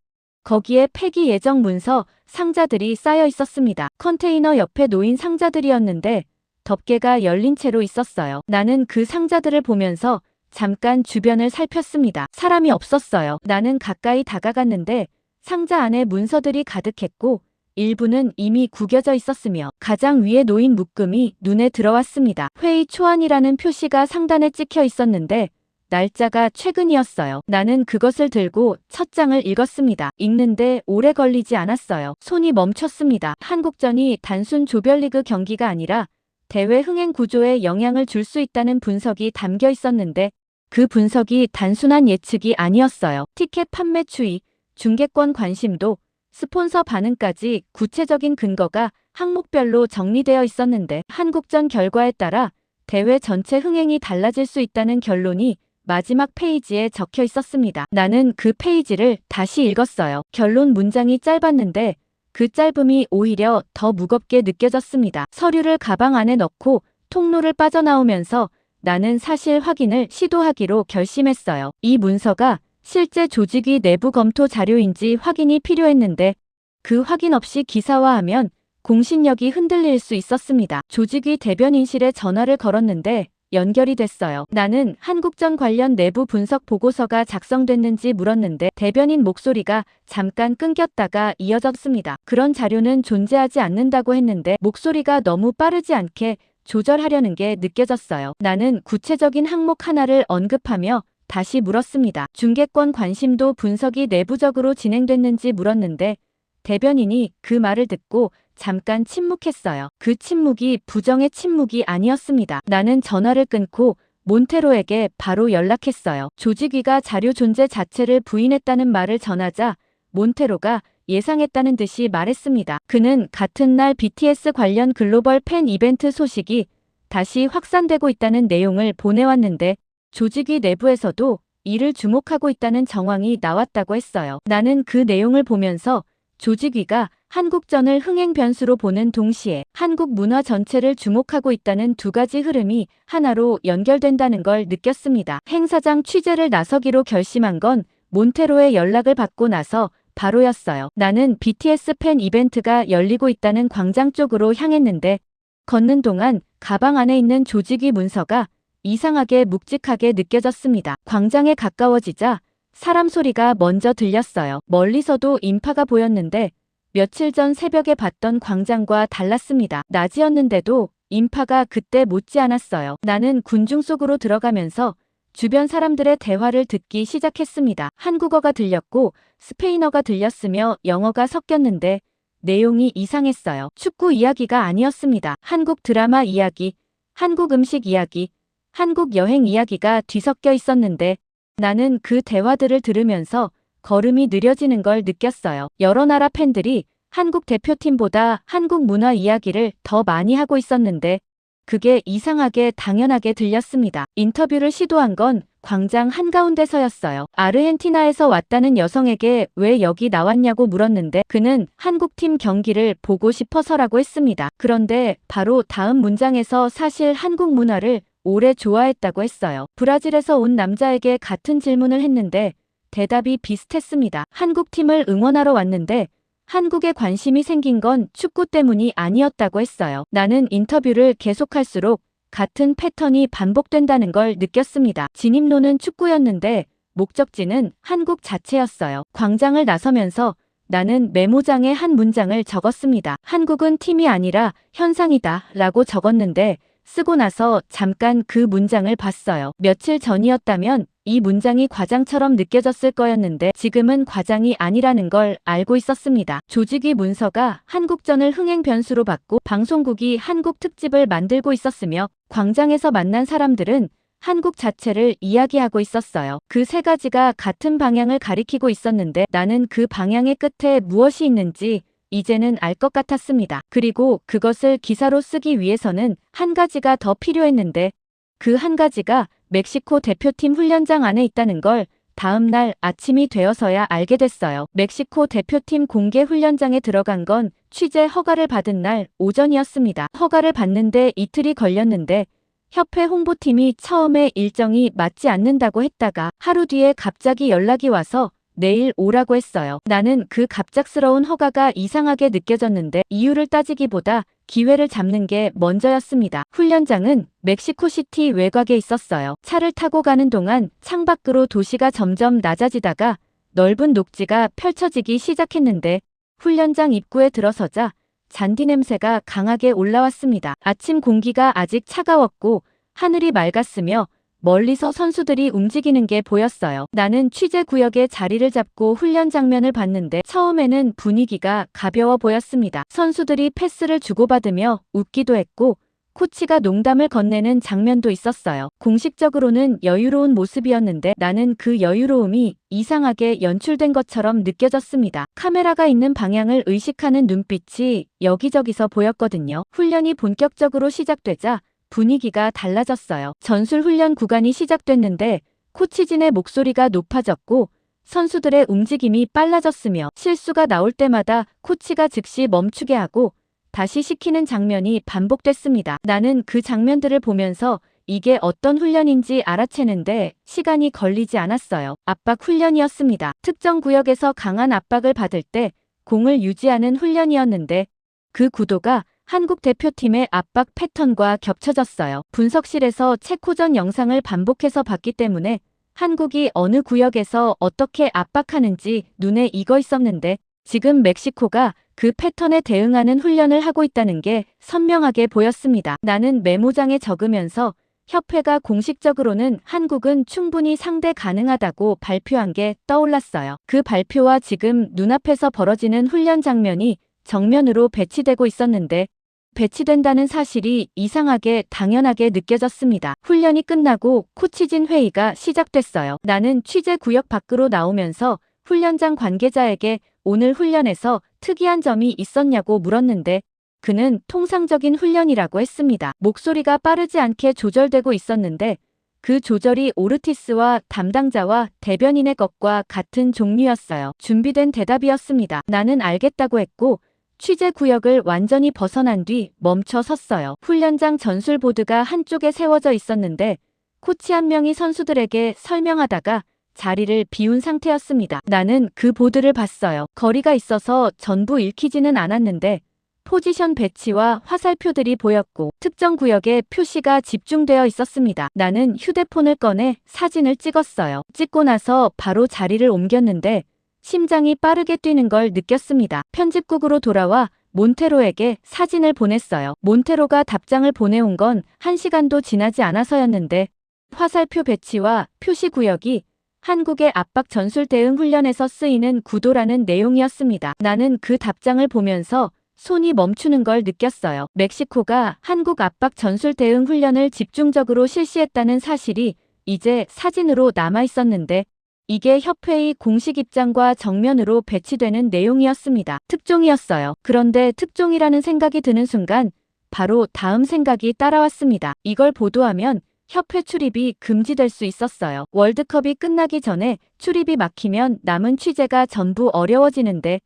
거기에 폐기 예정 문서, 상자들이 쌓여 있었습니다. 컨테이너 옆에 놓인 상자들이었는데 덮개가 열린 채로 있었어요. 나는 그 상자들을 보면서 잠깐 주변을 살폈습니다. 사람이 없었어요. 나는 가까이 다가갔는데 상자 안에 문서들이 가득했고 일부는 이미 구겨져 있었으며 가장 위에 놓인 묶음이 눈에 들어왔습니다. 회의 초안이라는 표시가 상단에 찍혀 있었는데 날짜가 최근이었어요. 나는 그것을 들고 첫 장을 읽었습니다. 읽는데 오래 걸리지 않았어요. 손이 멈췄습니다. 한국전이 단순 조별리그 경기가 아니라 대회 흥행 구조에 영향을 줄 수 있다는 분석이 담겨 있었는데 그 분석이 단순한 예측이 아니었어요. 티켓 판매 추이, 중계권 관심도, 스폰서 반응까지 구체적인 근거가 항목별로 정리되어 있었는데 한국전 결과에 따라 대회 전체 흥행이 달라질 수 있다는 결론이 마지막 페이지에 적혀 있었습니다. 나는 그 페이지를 다시 읽었어요. 결론 문장이 짧았는데 그 짧음이 오히려 더 무겁게 느껴졌습니다. 서류를 가방 안에 넣고 통로를 빠져나오면서 나는 사실 확인을 시도하기로 결심했어요. 이 문서가 실제 조직위 내부 검토 자료인지 확인이 필요했는데 그 확인 없이 기사화하면 공신력이 흔들릴 수 있었습니다. 조직위 대변인실에 전화를 걸었는데 연결이 됐어요. 나는 한국전 관련 내부 분석 보고서가 작성됐는지 물었는데 대변인 목소리가 잠깐 끊겼다가 이어졌습니다. 그런 자료는 존재하지 않는다고 했는데 목소리가 너무 빠르지 않게 조절하려는 게 느껴졌어요. 나는 구체적인 항목 하나를 언급하며 다시 물었습니다. 중계권 관심도 분석이 내부적으로 진행됐는지 물었는데 대변인이 그 말을 듣고 잠깐 침묵했어요. 그 침묵이 부정의 침묵이 아니었습니다. 나는 전화를 끊고 몬테로에게 바로 연락했어요. 조직위가 자료 존재 자체를 부인했다는 말을 전하자 몬테로가 예상했다는 듯이 말했습니다. 그는 같은 날 BTS 관련 글로벌 팬 이벤트 소식이 다시 확산되고 있다는 내용을 보내왔는데 조직위 내부에서도 이를 주목하고 있다는 정황이 나왔다고 했어요. 나는 그 내용을 보면서 조직위가 한국전을 흥행 변수로 보는 동시에 한국 문화 전체를 주목하고 있다는 두 가지 흐름이 하나로 연결된다는 걸 느꼈습니다. 행사장 취재를 나서기로 결심한 건 몬테로의 연락을 받고 나서 바로였어요. 나는 BTS 팬 이벤트가 열리고 있다는 광장 쪽으로 향했는데 걷는 동안 가방 안에 있는 조직위 문서가 이상하게 묵직하게 느껴졌습니다. 광장에 가까워지자 사람 소리가 먼저 들렸어요. 멀리서도 인파가 보였는데 며칠 전 새벽에 봤던 광장과 달랐습니다. 낮이었는데도 인파가 그때 못지않았어요. 나는 군중 속으로 들어가면서 주변 사람들의 대화를 듣기 시작했습니다. 한국어가 들렸고 스페인어가 들렸으며 영어가 섞였는데 내용이 이상했어요. 축구 이야기가 아니었습니다. 한국 드라마 이야기, 한국 음식 이야기, 한국 여행 이야기가 뒤섞여 있었는데 나는 그 대화들을 들으면서 걸음이 느려지는 걸 느꼈어요. 여러 나라 팬들이 한국 대표팀보다 한국 문화 이야기를 더 많이 하고 있었는데 그게 이상하게 당연하게 들렸습니다. 인터뷰를 시도한 건 광장 한가운데서였어요. 아르헨티나에서 왔다는 여성에게 왜 여기 나왔냐고 물었는데 그는 한국팀 경기를 보고 싶어서라고 했습니다. 그런데 바로 다음 문장에서 사실 한국 문화를 오래 좋아했다고 했어요. 브라질에서 온 남자에게 같은 질문을 했는데 대답이 비슷했습니다. 한국팀을 응원하러 왔는데 한국에 관심이 생긴 건 축구 때문이 아니었다고 했어요. 나는 인터뷰를 계속할수록 같은 패턴이 반복된다는 걸 느꼈습니다. 진입로는 축구였는데 목적지는 한국 자체였어요. 광장을 나서면서 나는 메모장에 한 문장을 적었습니다. 한국은 팀이 아니라 현상이다 라고 적었는데 쓰고 나서 잠깐 그 문장을 봤어요. 며칠 전이었다면 이 문장이 과장처럼 느껴졌을 거였는데 지금은 과장이 아니라는 걸 알고 있었습니다. 조직위 문서가 한국전을 흥행 변수로 받고 방송국이 한국 특집을 만들고 있었으며 광장에서 만난 사람들은 한국 자체를 이야기하고 있었어요. 그 세 가지가 같은 방향을 가리키고 있었는데 나는 그 방향의 끝에 무엇이 있는지 이제는 알 것 같았습니다. 그리고 그것을 기사로 쓰기 위해서는 한 가지가 더 필요했는데 그 한 가지가 멕시코 대표팀 훈련장 안에 있다는 걸 다음 날 아침이 되어서야 알게 됐어요. 멕시코 대표팀 공개 훈련장에 들어간 건 취재 허가를 받은 날 오전이었습니다. 허가를 받는데 이틀이 걸렸는데 협회 홍보팀이 처음에 일정이 맞지 않는다고 했다가 하루 뒤에 갑자기 연락이 와서 내일 오라고 했어요. 나는 그 갑작스러운 허가가 이상하게 느껴졌는데 이유를 따지기보다 기회를 잡는 게 먼저였습니다. 훈련장은 멕시코시티 외곽에 있었어요. 차를 타고 가는 동안 창밖으로 도시가 점점 낮아지다가 넓은 녹지가 펼쳐지기 시작했는데 훈련장 입구에 들어서자 잔디 냄새가 강하게 올라왔습니다. 아침 공기가 아직 차가웠고 하늘이 맑았으며 멀리서 선수들이 움직이는 게 보였어요. 나는 취재 구역에 자리를 잡고 훈련 장면을 봤는데 처음에는 분위기가 가벼워 보였습니다. 선수들이 패스를 주고받으며 웃기도 했고 코치가 농담을 건네는 장면도 있었어요. 공식적으로는 여유로운 모습이었는데 나는 그 여유로움이 이상하게 연출된 것처럼 느껴졌습니다. 카메라가 있는 방향을 의식하는 눈빛이 여기저기서 보였거든요. 훈련이 본격적으로 시작되자 분위기가 달라졌어요. 전술 훈련 구간이 시작됐는데 코치진의 목소리가 높아졌고 선수들의 움직임이 빨라졌으며 실수가 나올 때마다 코치가 즉시 멈추게 하고 다시 시키는 장면이 반복됐습니다. 나는 그 장면들을 보면서 이게 어떤 훈련인지 알아채는데 시간이 걸리지 않았어요. 압박 훈련이었습니다. 특정 구역에서 강한 압박을 받을 때 공을 유지하는 훈련이었는데 그 구도가 한국 대표팀의 압박 패턴과 겹쳐졌어요. 분석실에서 체코전 영상을 반복해서 봤기 때문에 한국이 어느 구역에서 어떻게 압박하는지 눈에 익어 있었는데 지금 멕시코가 그 패턴에 대응하는 훈련을 하고 있다는 게 선명하게 보였습니다. 나는 메모장에 적으면서 협회가 공식적으로는 한국은 충분히 상대 가능하다고 발표한 게 떠올랐어요. 그 발표와 지금 눈앞에서 벌어지는 훈련 장면이 정면으로 배치되고 있었는데 배치된다는 사실이 이상하게 당연하게 느껴졌습니다. 훈련이 끝나고 코치진 회의가 시작됐어요. 나는 취재 구역 밖으로 나오면서 훈련장 관계자에게 오늘 훈련에서 특이한 점이 있었냐고 물었는데 그는 통상적인 훈련이라고 했습니다. 목소리가 빠르지 않게 조절되고 있었는데 그 조절이 오르티스와 담당자와 대변인의 것과 같은 종류였어요. 준비된 대답이었습니다. 나는 알겠다고 했고 취재 구역을 완전히 벗어난 뒤 멈춰 섰어요. 훈련장 전술보드가 한쪽에 세워져 있었는데 코치 한 명이 선수들에게 설명하다가 자리를 비운 상태였습니다. 나는 그 보드를 봤어요. 거리가 있어서 전부 읽히지는 않았는데 포지션 배치와 화살표들이 보였고 특정 구역에 표시가 집중되어 있었습니다. 나는 휴대폰을 꺼내 사진을 찍었어요. 찍고 나서 바로 자리를 옮겼는데 심장이 빠르게 뛰는 걸 느꼈습니다. 편집국으로 돌아와 몬테로에게 사진을 보냈어요. 몬테로가 답장을 보내온 건 1시간도 지나지 않아서였는데 화살표 배치와 표시 구역이 한국의 압박 전술 대응 훈련에서 쓰이는 구도라는 내용이었습니다. 나는 그 답장을 보면서 손이 멈추는 걸 느꼈어요. 멕시코가 한국 압박 전술 대응 훈련을 집중적으로 실시했다는 사실이 이제 사진으로 남아 있었는데 이게 협회의 공식 입장과 정면으로 배치되는 내용이었습니다. 특종이었어요. 그런데 특종이라는 생각이 드는 순간 바로 다음 생각이 따라왔습니다. 이걸 보도하면 협회 출입이 금지될 수 있었어요. 월드컵이 끝나기 전에 출입이 막히면 남은 취재가 전부 어려워지는데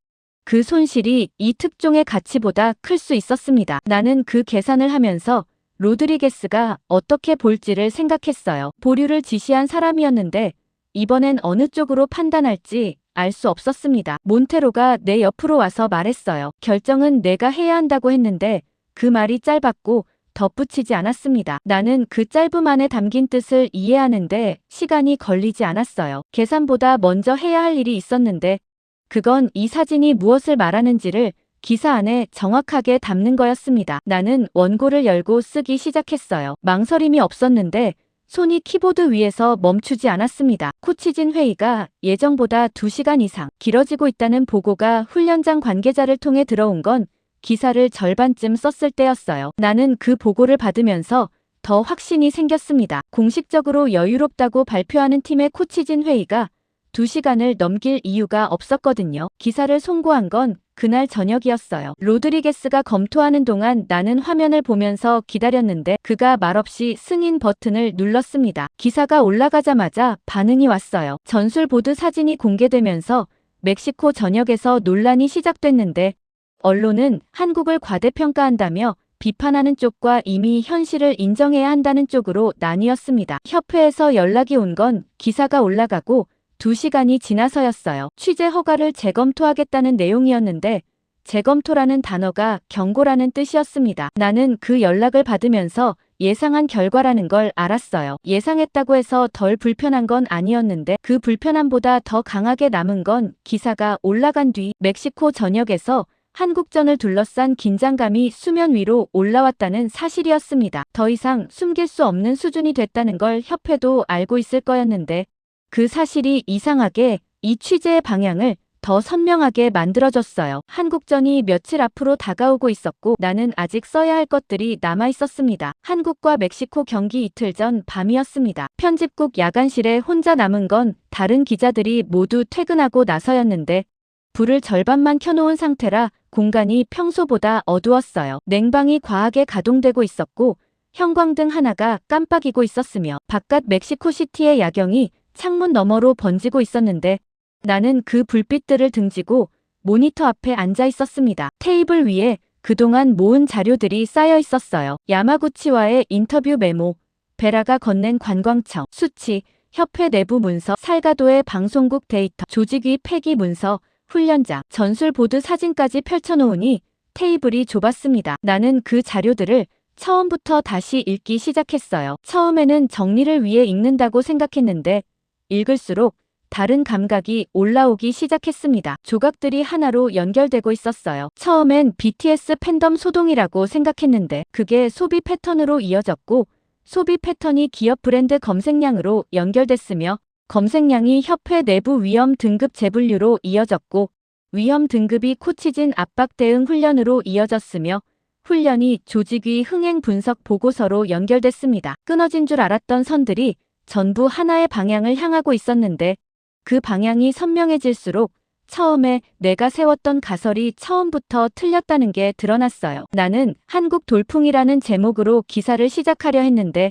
그 손실이 이 특종의 가치보다 클 수 있었습니다. 나는 그 계산을 하면서 로드리게스가 어떻게 볼지를 생각했어요. 보류를 지시한 사람이었는데 이번엔 어느 쪽으로 판단할지 알 수 없었습니다. 몬테로가 내 옆으로 와서 말했어요. 결정은 내가 해야 한다고 했는데 그 말이 짧았고 덧붙이지 않았습니다. 나는 그 짧음 안에 담긴 뜻을 이해하는데 시간이 걸리지 않았어요. 계산보다 먼저 해야 할 일이 있었는데 그건 이 사진이 무엇을 말하는지를 기사 안에 정확하게 담는 거였습니다. 나는 원고를 열고 쓰기 시작했어요. 망설임이 없었는데 손이 키보드 위에서 멈추지 않았습니다. 코치진 회의가 예정보다 2시간 이상 길어지고 있다는 보고가 훈련장 관계자를 통해 들어온 건 기사를 절반쯤 썼을 때였어요. 나는 그 보고를 받으면서 더 확신이 생겼습니다. 공식적으로 여유롭다고 발표하는 팀의 코치진 회의가 2시간을 넘길 이유가 없었거든요. 기사를 송고한 건 그날 저녁이었어요. 로드리게스가 검토하는 동안 나는 화면을 보면서 기다렸는데 그가 말없이 승인 버튼을 눌렀습니다. 기사가 올라가자마자 반응이 왔어요. 전술보드 사진이 공개되면서 멕시코 전역에서 논란이 시작됐는데 언론은 한국을 과대평가한다며 비판하는 쪽과 이미 현실을 인정해야 한다는 쪽으로 나뉘었습니다. 협회에서 연락이 온 건 기사가 올라가고 2시간이 지나서였어요. 취재 허가를 재검토하겠다는 내용이었는데 재검토라는 단어가 경고라는 뜻이었습니다. 나는 그 연락을 받으면서 예상한 결과라는 걸 알았어요. 예상했다고 해서 덜 불편한 건 아니었는데 그 불편함보다 더 강하게 남은 건 기사가 올라간 뒤 멕시코 전역에서 한국전을 둘러싼 긴장감이 수면 위로 올라왔다는 사실이었습니다. 더 이상 숨길 수 없는 수준이 됐다는 걸 협회도 알고 있을 거였는데 그 사실이 이상하게 이 취재의 방향을 더 선명하게 만들어줬어요. 한국전이 며칠 앞으로 다가오고 있었고 나는 아직 써야 할 것들이 남아 있었습니다. 한국과 멕시코 경기 이틀 전 밤이었습니다. 편집국 야간실에 혼자 남은 건 다른 기자들이 모두 퇴근하고 나서였는데 불을 절반만 켜놓은 상태라 공간이 평소보다 어두웠어요. 냉방이 과하게 가동되고 있었고 형광등 하나가 깜빡이고 있었으며 바깥 멕시코시티의 야경이 창문 너머로 번지고 있었는데 나는 그 불빛들을 등지고 모니터 앞에 앉아 있었습니다. 테이블 위에 그동안 모은 자료들이 쌓여 있었어요. 야마구치와의 인터뷰 메모, 베라가 건넨 관광청, 수치, 협회 내부 문서, 살가도의 방송국 데이터, 조직위 폐기 문서, 훈련장, 전술보드 사진까지 펼쳐놓으니 테이블이 좁았습니다. 나는 그 자료들을 처음부터 다시 읽기 시작했어요. 처음에는 정리를 위해 읽는다고 생각했는데 읽을수록 다른 감각이 올라오기 시작했습니다. 조각들이 하나로 연결되고 있었어요. 처음엔 BTS 팬덤 소동이라고 생각했는데 그게 소비 패턴으로 이어졌고 소비 패턴이 기업 브랜드 검색량으로 연결됐으며 검색량이 협회 내부 위험 등급 재분류로 이어졌고 위험 등급이 코치진 압박 대응 훈련으로 이어졌으며 훈련이 조직위 흥행 분석 보고서로 연결됐습니다. 끊어진 줄 알았던 선들이 전부 하나의 방향을 향하고 있었는데 그 방향이 선명해질수록 처음에 내가 세웠던 가설이 처음부터 틀렸다는 게 드러났어요. 나는 한국 돌풍이라는 제목으로 기사를 시작하려 했는데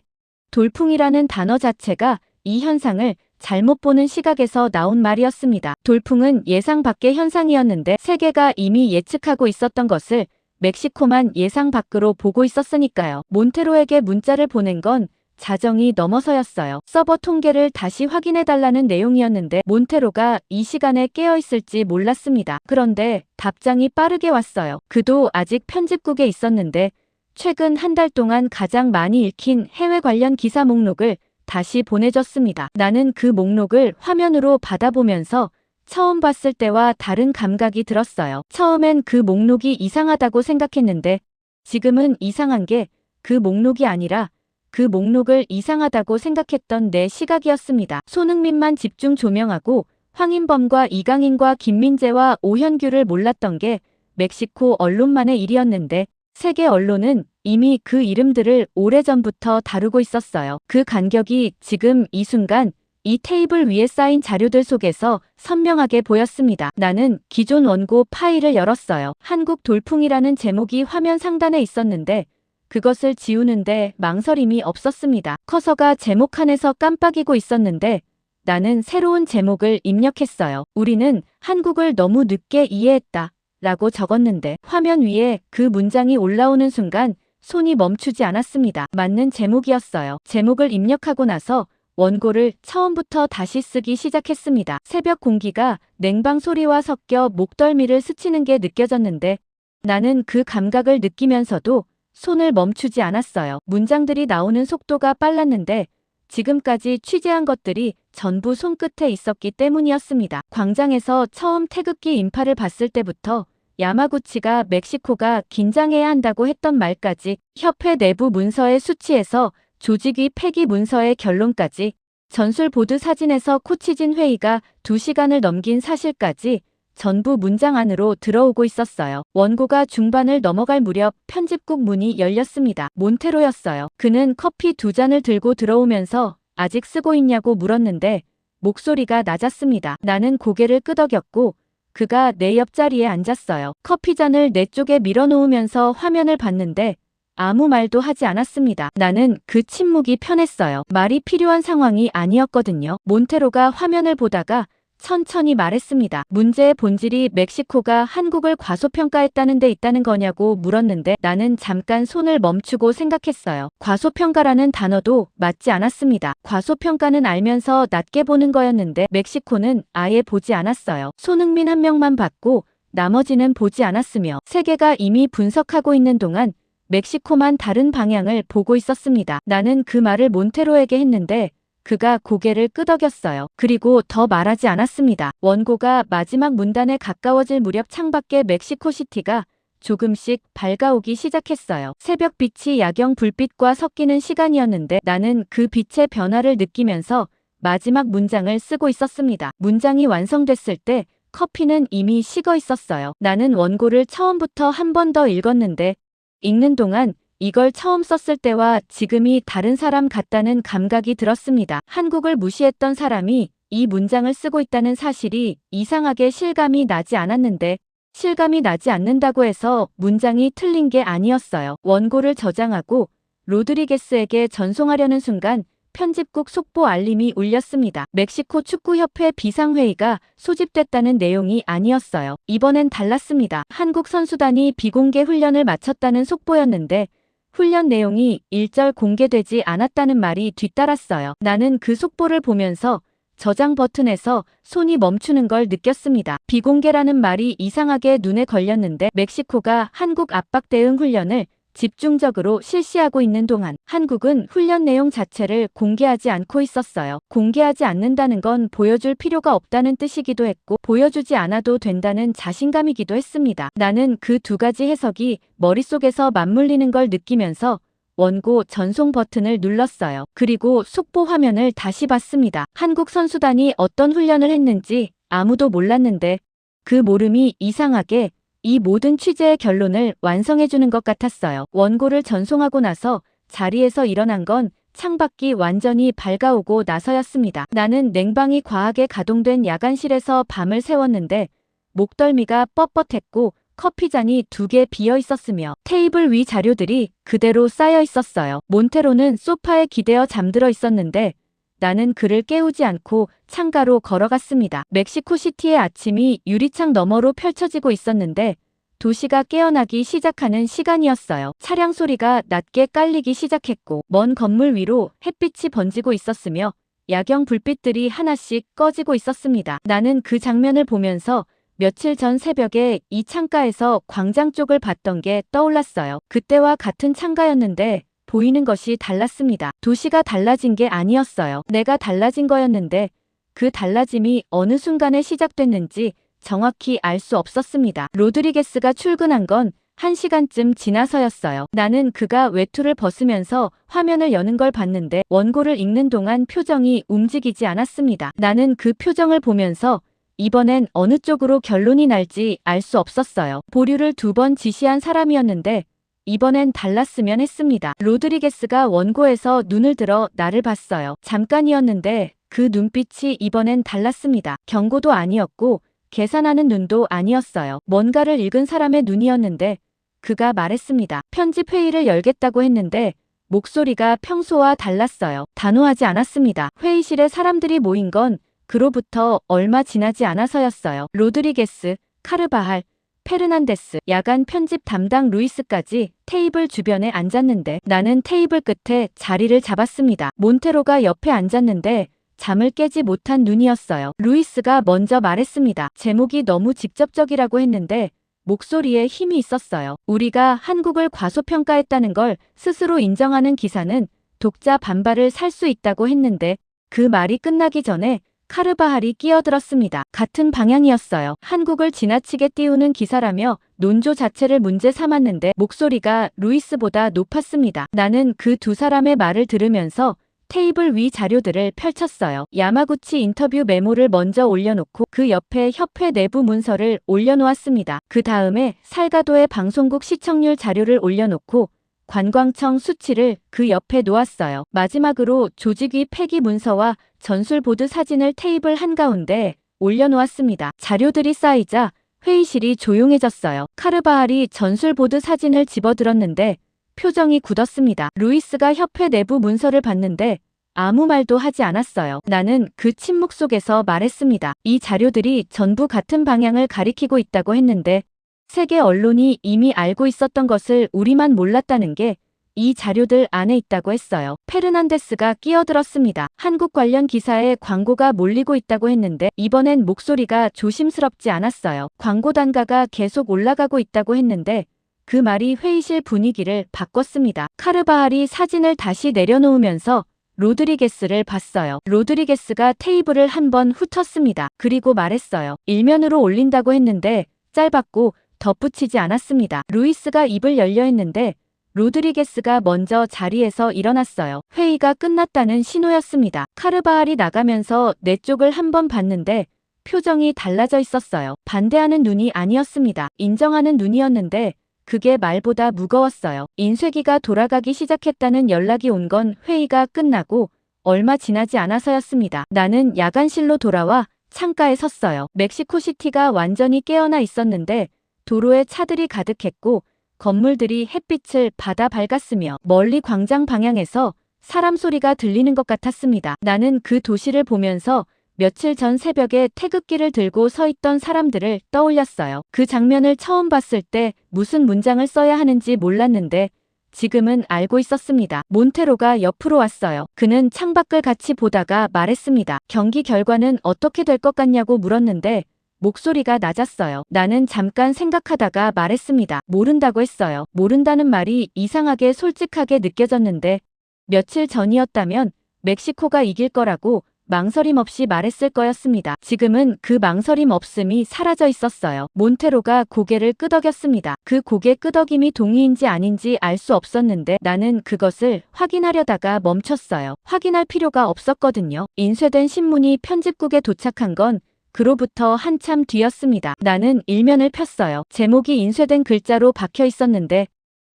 돌풍이라는 단어 자체가 이 현상을 잘못 보는 시각에서 나온 말이었습니다. 돌풍은 예상 밖의 현상이었는데 세계가 이미 예측하고 있었던 것을 멕시코만 예상 밖으로 보고 있었으니까요. 몬테로에게 문자를 보낸 건 자정이 넘어서였어요. 서버 통계를 다시 확인해달라는 내용이었는데 몬테로가 이 시간에 깨어있을지 몰랐습니다. 그런데 답장이 빠르게 왔어요. 그도 아직 편집국에 있었는데 최근 한 달 동안 가장 많이 읽힌 해외 관련 기사 목록을 다시 보내줬습니다. 나는 그 목록을 화면으로 받아보면서 처음 봤을 때와 다른 감각이 들었어요. 처음엔 그 목록이 이상하다고 생각했는데 지금은 이상한 게 그 목록이 아니라 그 목록을 이상하다고 생각했던 내 시각이었습니다. 손흥민만 집중 조명하고 황인범과 이강인과 김민재와 오현규를 몰랐던 게 멕시코 언론만의 일이었는데 세계 언론은 이미 그 이름들을 오래전부터 다루고 있었어요. 그 간격이 지금 이 순간 이 테이블 위에 쌓인 자료들 속에서 선명하게 보였습니다. 나는 기존 원고 파일을 열었어요. 한국 돌풍이라는 제목이 화면 상단에 있었는데 그것을 지우는데 망설임이 없었습니다. 커서가 제목 칸에서 깜빡이고 있었는데 나는 새로운 제목을 입력했어요. 우리는 한국을 너무 늦게 이해했다 라고 적었는데 화면 위에 그 문장이 올라오는 순간 손이 멈추지 않았습니다. 맞는 제목이었어요. 제목을 입력하고 나서 원고를 처음부터 다시 쓰기 시작했습니다. 새벽 공기가 냉방 소리와 섞여 목덜미를 스치는 게 느껴졌는데 나는 그 감각을 느끼면서도 손을 멈추지 않았어요. 문장들이 나오는 속도가 빨랐는데 지금까지 취재한 것들이 전부 손끝에 있었기 때문이었습니다. 광장에서 처음 태극기 인파를 봤을 때부터 야마구치가 멕시코가 긴장해야 한다고 했던 말까지 협회 내부 문서의 수치에서 조직위 폐기 문서의 결론까지 전술보드 사진에서 코치진 회의가 2시간을 넘긴 사실까지 전부 문장 안으로 들어오고 있었어요. 원고가 중반을 넘어갈 무렵 편집국 문이 열렸습니다. 몬테로였어요. 그는 커피 2잔을 들고 들어오면서 아직 쓰고 있냐고 물었는데 목소리가 낮았습니다. 나는 고개를 끄덕였고 그가 내 옆자리에 앉았어요. 커피잔을 내 쪽에 밀어놓으면서 화면을 봤는데 아무 말도 하지 않았습니다. 나는 그 침묵이 편했어요. 말이 필요한 상황이 아니었거든요. 몬테로가 화면을 보다가 천천히 말했습니다. 문제의 본질이 멕시코가 한국을 과소평가했다는 데 있다는 거냐고 물었는데 나는 잠깐 손을 멈추고 생각했어요. 과소평가라는 단어도 맞지 않았습니다. 과소평가는 알면서 낮게 보는 거였는데 멕시코는 아예 보지 않았어요. 손흥민 한 명만 봤고 나머지는 보지 않았으며 세계가 이미 분석하고 있는 동안 멕시코만 다른 방향을 보고 있었습니다. 나는 그 말을 몬테로에게 했는데 그가 고개를 끄덕였어요. 그리고 더 말하지 않았습니다. 원고가 마지막 문단에 가까워질 무렵 창밖에 멕시코시티가 조금씩 밝아오기 시작했어요. 새벽빛이 야경 불빛과 섞이는 시간이었는데 나는 그 빛의 변화를 느끼면서 마지막 문장을 쓰고 있었습니다. 문장이 완성됐을 때 커피는 이미 식어 있었어요. 나는 원고를 처음부터 한 번 더 읽었는데 읽는 동안 이걸 처음 썼을 때와 지금이 다른 사람 같다는 감각이 들었습니다. 한국을 무시했던 사람이 이 문장을 쓰고 있다는 사실이 이상하게 실감이 나지 않았는데 실감이 나지 않는다고 해서 문장이 틀린 게 아니었어요. 원고를 저장하고 로드리게스에게 전송하려는 순간 편집국 속보 알림이 울렸습니다. 멕시코 축구협회 비상회의가 소집됐다는 내용이 아니었어요. 이번엔 달랐습니다. 한국 선수단이 비공개 훈련을 마쳤다는 속보였는데 훈련 내용이 일절 공개되지 않았다는 말이 뒤따랐어요. 나는 그 속보를 보면서 저장 버튼에서 손이 멈추는 걸 느꼈습니다. 비공개라는 말이 이상하게 눈에 걸렸는데 멕시코가 한국 압박 대응 훈련을 집중적으로 실시하고 있는 동안 한국은 훈련 내용 자체를 공개하지 않고 있었어요. 공개하지 않는다는 건 보여줄 필요가 없다는 뜻이기도 했고 보여주지 않아도 된다는 자신감이기도 했습니다. 나는 그 두 가지 해석이 머릿속에서 맞물리는 걸 느끼면서 원고 전송 버튼을 눌렀어요. 그리고 속보 화면을 다시 봤습니다. 한국 선수단이 어떤 훈련을 했는지 아무도 몰랐는데 그 모름이 이상하게 이 모든 취재의 결론을 완성해주는 것 같았어요. 원고를 전송하고 나서 자리에서 일어난 건 창밖이 완전히 밝아오고 나서였습니다. 나는 냉방이 과하게 가동된 야간실에서 밤을 새웠는데 목덜미가 뻣뻣했고 커피잔이 2개 비어 있었으며 테이블 위 자료들이 그대로 쌓여 있었어요. 몬테로는 소파에 기대어 잠들어 있었는데 나는 그를 깨우지 않고 창가로 걸어갔습니다. 멕시코시티의 아침이 유리창 너머로 펼쳐지고 있었는데 도시가 깨어나기 시작하는 시간이었어요. 차량 소리가 낮게 깔리기 시작했고 먼 건물 위로 햇빛이 번지고 있었으며 야경 불빛들이 하나씩 꺼지고 있었습니다. 나는 그 장면을 보면서 며칠 전 새벽에 이 창가에서 광장 쪽을 봤던 게 떠올랐어요. 그때와 같은 창가였는데 보이는 것이 달랐습니다. 도시가 달라진 게 아니었어요. 내가 달라진 거였는데 그 달라짐이 어느 순간에 시작됐는지 정확히 알 수 없었습니다. 로드리게스가 출근한 건 1시간쯤 지나서였어요. 나는 그가 외투를 벗으면서 화면을 여는 걸 봤는데 원고를 읽는 동안 표정이 움직이지 않았습니다. 나는 그 표정을 보면서 이번엔 어느 쪽으로 결론이 날지 알 수 없었어요. 보류를 2번 지시한 사람이었는데 이번엔 달랐으면 했습니다. 로드리게스가 원고에서 눈을 들어 나를 봤어요. 잠깐이었는데 그 눈빛이 이번엔 달랐습니다. 경고도 아니었고 계산하는 눈도 아니었어요. 뭔가를 읽은 사람의 눈이었는데 그가 말했습니다. 편집 회의를 열겠다고 했는데 목소리가 평소와 달랐어요. 단호하지 않았습니다. 회의실에 사람들이 모인 건 그로부터 얼마 지나지 않아서였어요. 로드리게스, 카르바할, 페르난데스, 야간 편집 담당 루이스까지 테이블 주변에 앉았는데 나는 테이블 끝에 자리를 잡았습니다. 몬테로가 옆에 앉았는데 잠을 깨지 못한 눈이었어요. 루이스가 먼저 말했습니다. 제목이 너무 직접적이라고 했는데 목소리에 힘이 있었어요. 우리가 한국을 과소평가했다는 걸 스스로 인정하는 기사는 독자 반발을 살 수 있다고 했는데 그 말이 끝나기 전에 카르바할이 끼어들었습니다. 같은 방향이었어요. 한국을 지나치게 띄우는 기사라며 논조 자체를 문제 삼았는데 목소리가 루이스보다 높았습니다. 나는 그 2사람의 말을 들으면서 테이블 위 자료들을 펼쳤어요. 야마구치 인터뷰 메모를 먼저 올려놓고 그 옆에 협회 내부 문서를 올려놓았습니다. 그 다음에 살가도의 방송국 시청률 자료를 올려놓고 관광청 수치를 그 옆에 놓았어요. 마지막으로 조직위 폐기 문서와 전술보드 사진을 테이블 한가운데 올려놓았습니다. 자료들이 쌓이자 회의실이 조용해졌어요. 카르바할이 전술보드 사진을 집어들었는데 표정이 굳었습니다. 루이스가 협회 내부 문서를 봤는데 아무 말도 하지 않았어요. 나는 그 침묵 속에서 말했습니다. 이 자료들이 전부 같은 방향을 가리키고 있다고 했는데 세계 언론이 이미 알고 있었던 것을 우리만 몰랐다는 게 이 자료들 안에 있다고 했어요. 페르난데스가 끼어들었습니다. 한국 관련 기사에 광고가 몰리고 있다고 했는데 이번엔 목소리가 조심스럽지 않았어요. 광고 단가가 계속 올라가고 있다고 했는데 그 말이 회의실 분위기를 바꿨습니다. 카르바할이 사진을 다시 내려놓으면서 로드리게스를 봤어요. 로드리게스가 테이블을 한번 훑었습니다. 그리고 말했어요. 일면으로 올린다고 했는데 짧았고 덧붙이지 않았습니다. 루이스가 입을 열려 했는데 로드리게스가 먼저 자리에서 일어났어요. 회의가 끝났다는 신호였습니다. 카르바할이 나가면서 내 쪽을 한번 봤는데 표정이 달라져 있었어요. 반대하는 눈이 아니었습니다. 인정하는 눈이었는데 그게 말보다 무거웠어요. 인쇄기가 돌아가기 시작했다는 연락이 온 건 회의가 끝나고 얼마 지나지 않아서였습니다. 나는 야간실로 돌아와 창가에 섰어요. 멕시코시티가 완전히 깨어나 있었는데 도로에 차들이 가득했고 건물들이 햇빛을 받아 밝았으며 멀리 광장 방향에서 사람 소리가 들리는 것 같았습니다. 나는 그 도시를 보면서 며칠 전 새벽에 태극기를 들고 서 있던 사람들을 떠올렸어요. 그 장면을 처음 봤을 때 무슨 문장을 써야 하는지 몰랐는데 지금은 알고 있었습니다. 몬테로가 옆으로 왔어요. 그는 창밖을 같이 보다가 말했습니다. 경기 결과는 어떻게 될 것 같냐고 물었는데 목소리가 낮았어요. 나는 잠깐 생각하다가 말했습니다. 모른다고 했어요. 모른다는 말이 이상하게 솔직하게 느껴졌는데 며칠 전이었다면 멕시코가 이길 거라고 망설임 없이 말했을 거였습니다. 지금은 그 망설임 없음이 사라져 있었어요. 몬테로가 고개를 끄덕였습니다. 그 고개 끄덕임이 동의인지 아닌지 알 수 없었는데 나는 그것을 확인하려다가 멈췄어요. 확인할 필요가 없었거든요. 인쇄된 신문이 편집국에 도착한 건 그로부터 한참 뒤였습니다. 나는 일면을 폈어요. 제목이 인쇄된 글자로 박혀 있었는데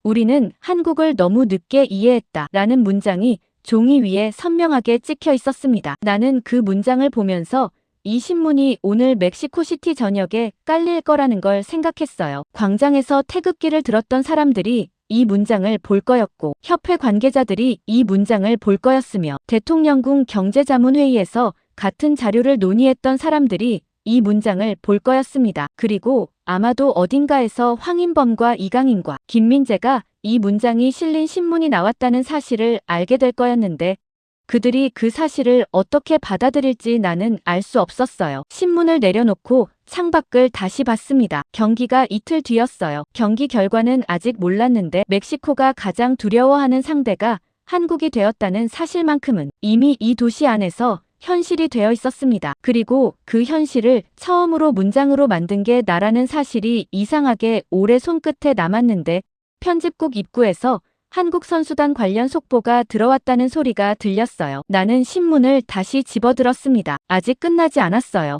우리는 한국을 너무 늦게 이해했다 라는 문장이 종이 위에 선명하게 찍혀 있었습니다. 나는 그 문장을 보면서 이 신문이 오늘 멕시코시티 전역에 깔릴 거라는 걸 생각했어요. 광장에서 태극기를 들었던 사람들이 이 문장을 볼 거였고 협회 관계자들이 이 문장을 볼 거였으며 대통령궁 경제자문회의에서 같은 자료를 논의했던 사람들이 이 문장을 볼 거였습니다. 그리고 아마도 어딘가에서 황인범과 이강인과 김민재가 이 문장이 실린 신문이 나왔다는 사실을 알게 될 거였는데 그들이 그 사실을 어떻게 받아들일지 나는 알 수 없었어요. 신문을 내려놓고 창밖을 다시 봤습니다. 경기가 이틀 뒤였어요. 경기 결과는 아직 몰랐는데 멕시코가 가장 두려워하는 상대가 한국이 되었다는 사실만큼은 이미 이 도시 안에서 현실이 되어 있었습니다. 그리고 그 현실을 처음으로 문장으로 만든 게 나라는 사실이 이상하게 오래 손끝에 남았는데 편집국 입구에서 한국 선수단 관련 속보가 들어왔다는 소리가 들렸어요. 나는 신문을 다시 집어들었습니다. 아직 끝나지 않았어요.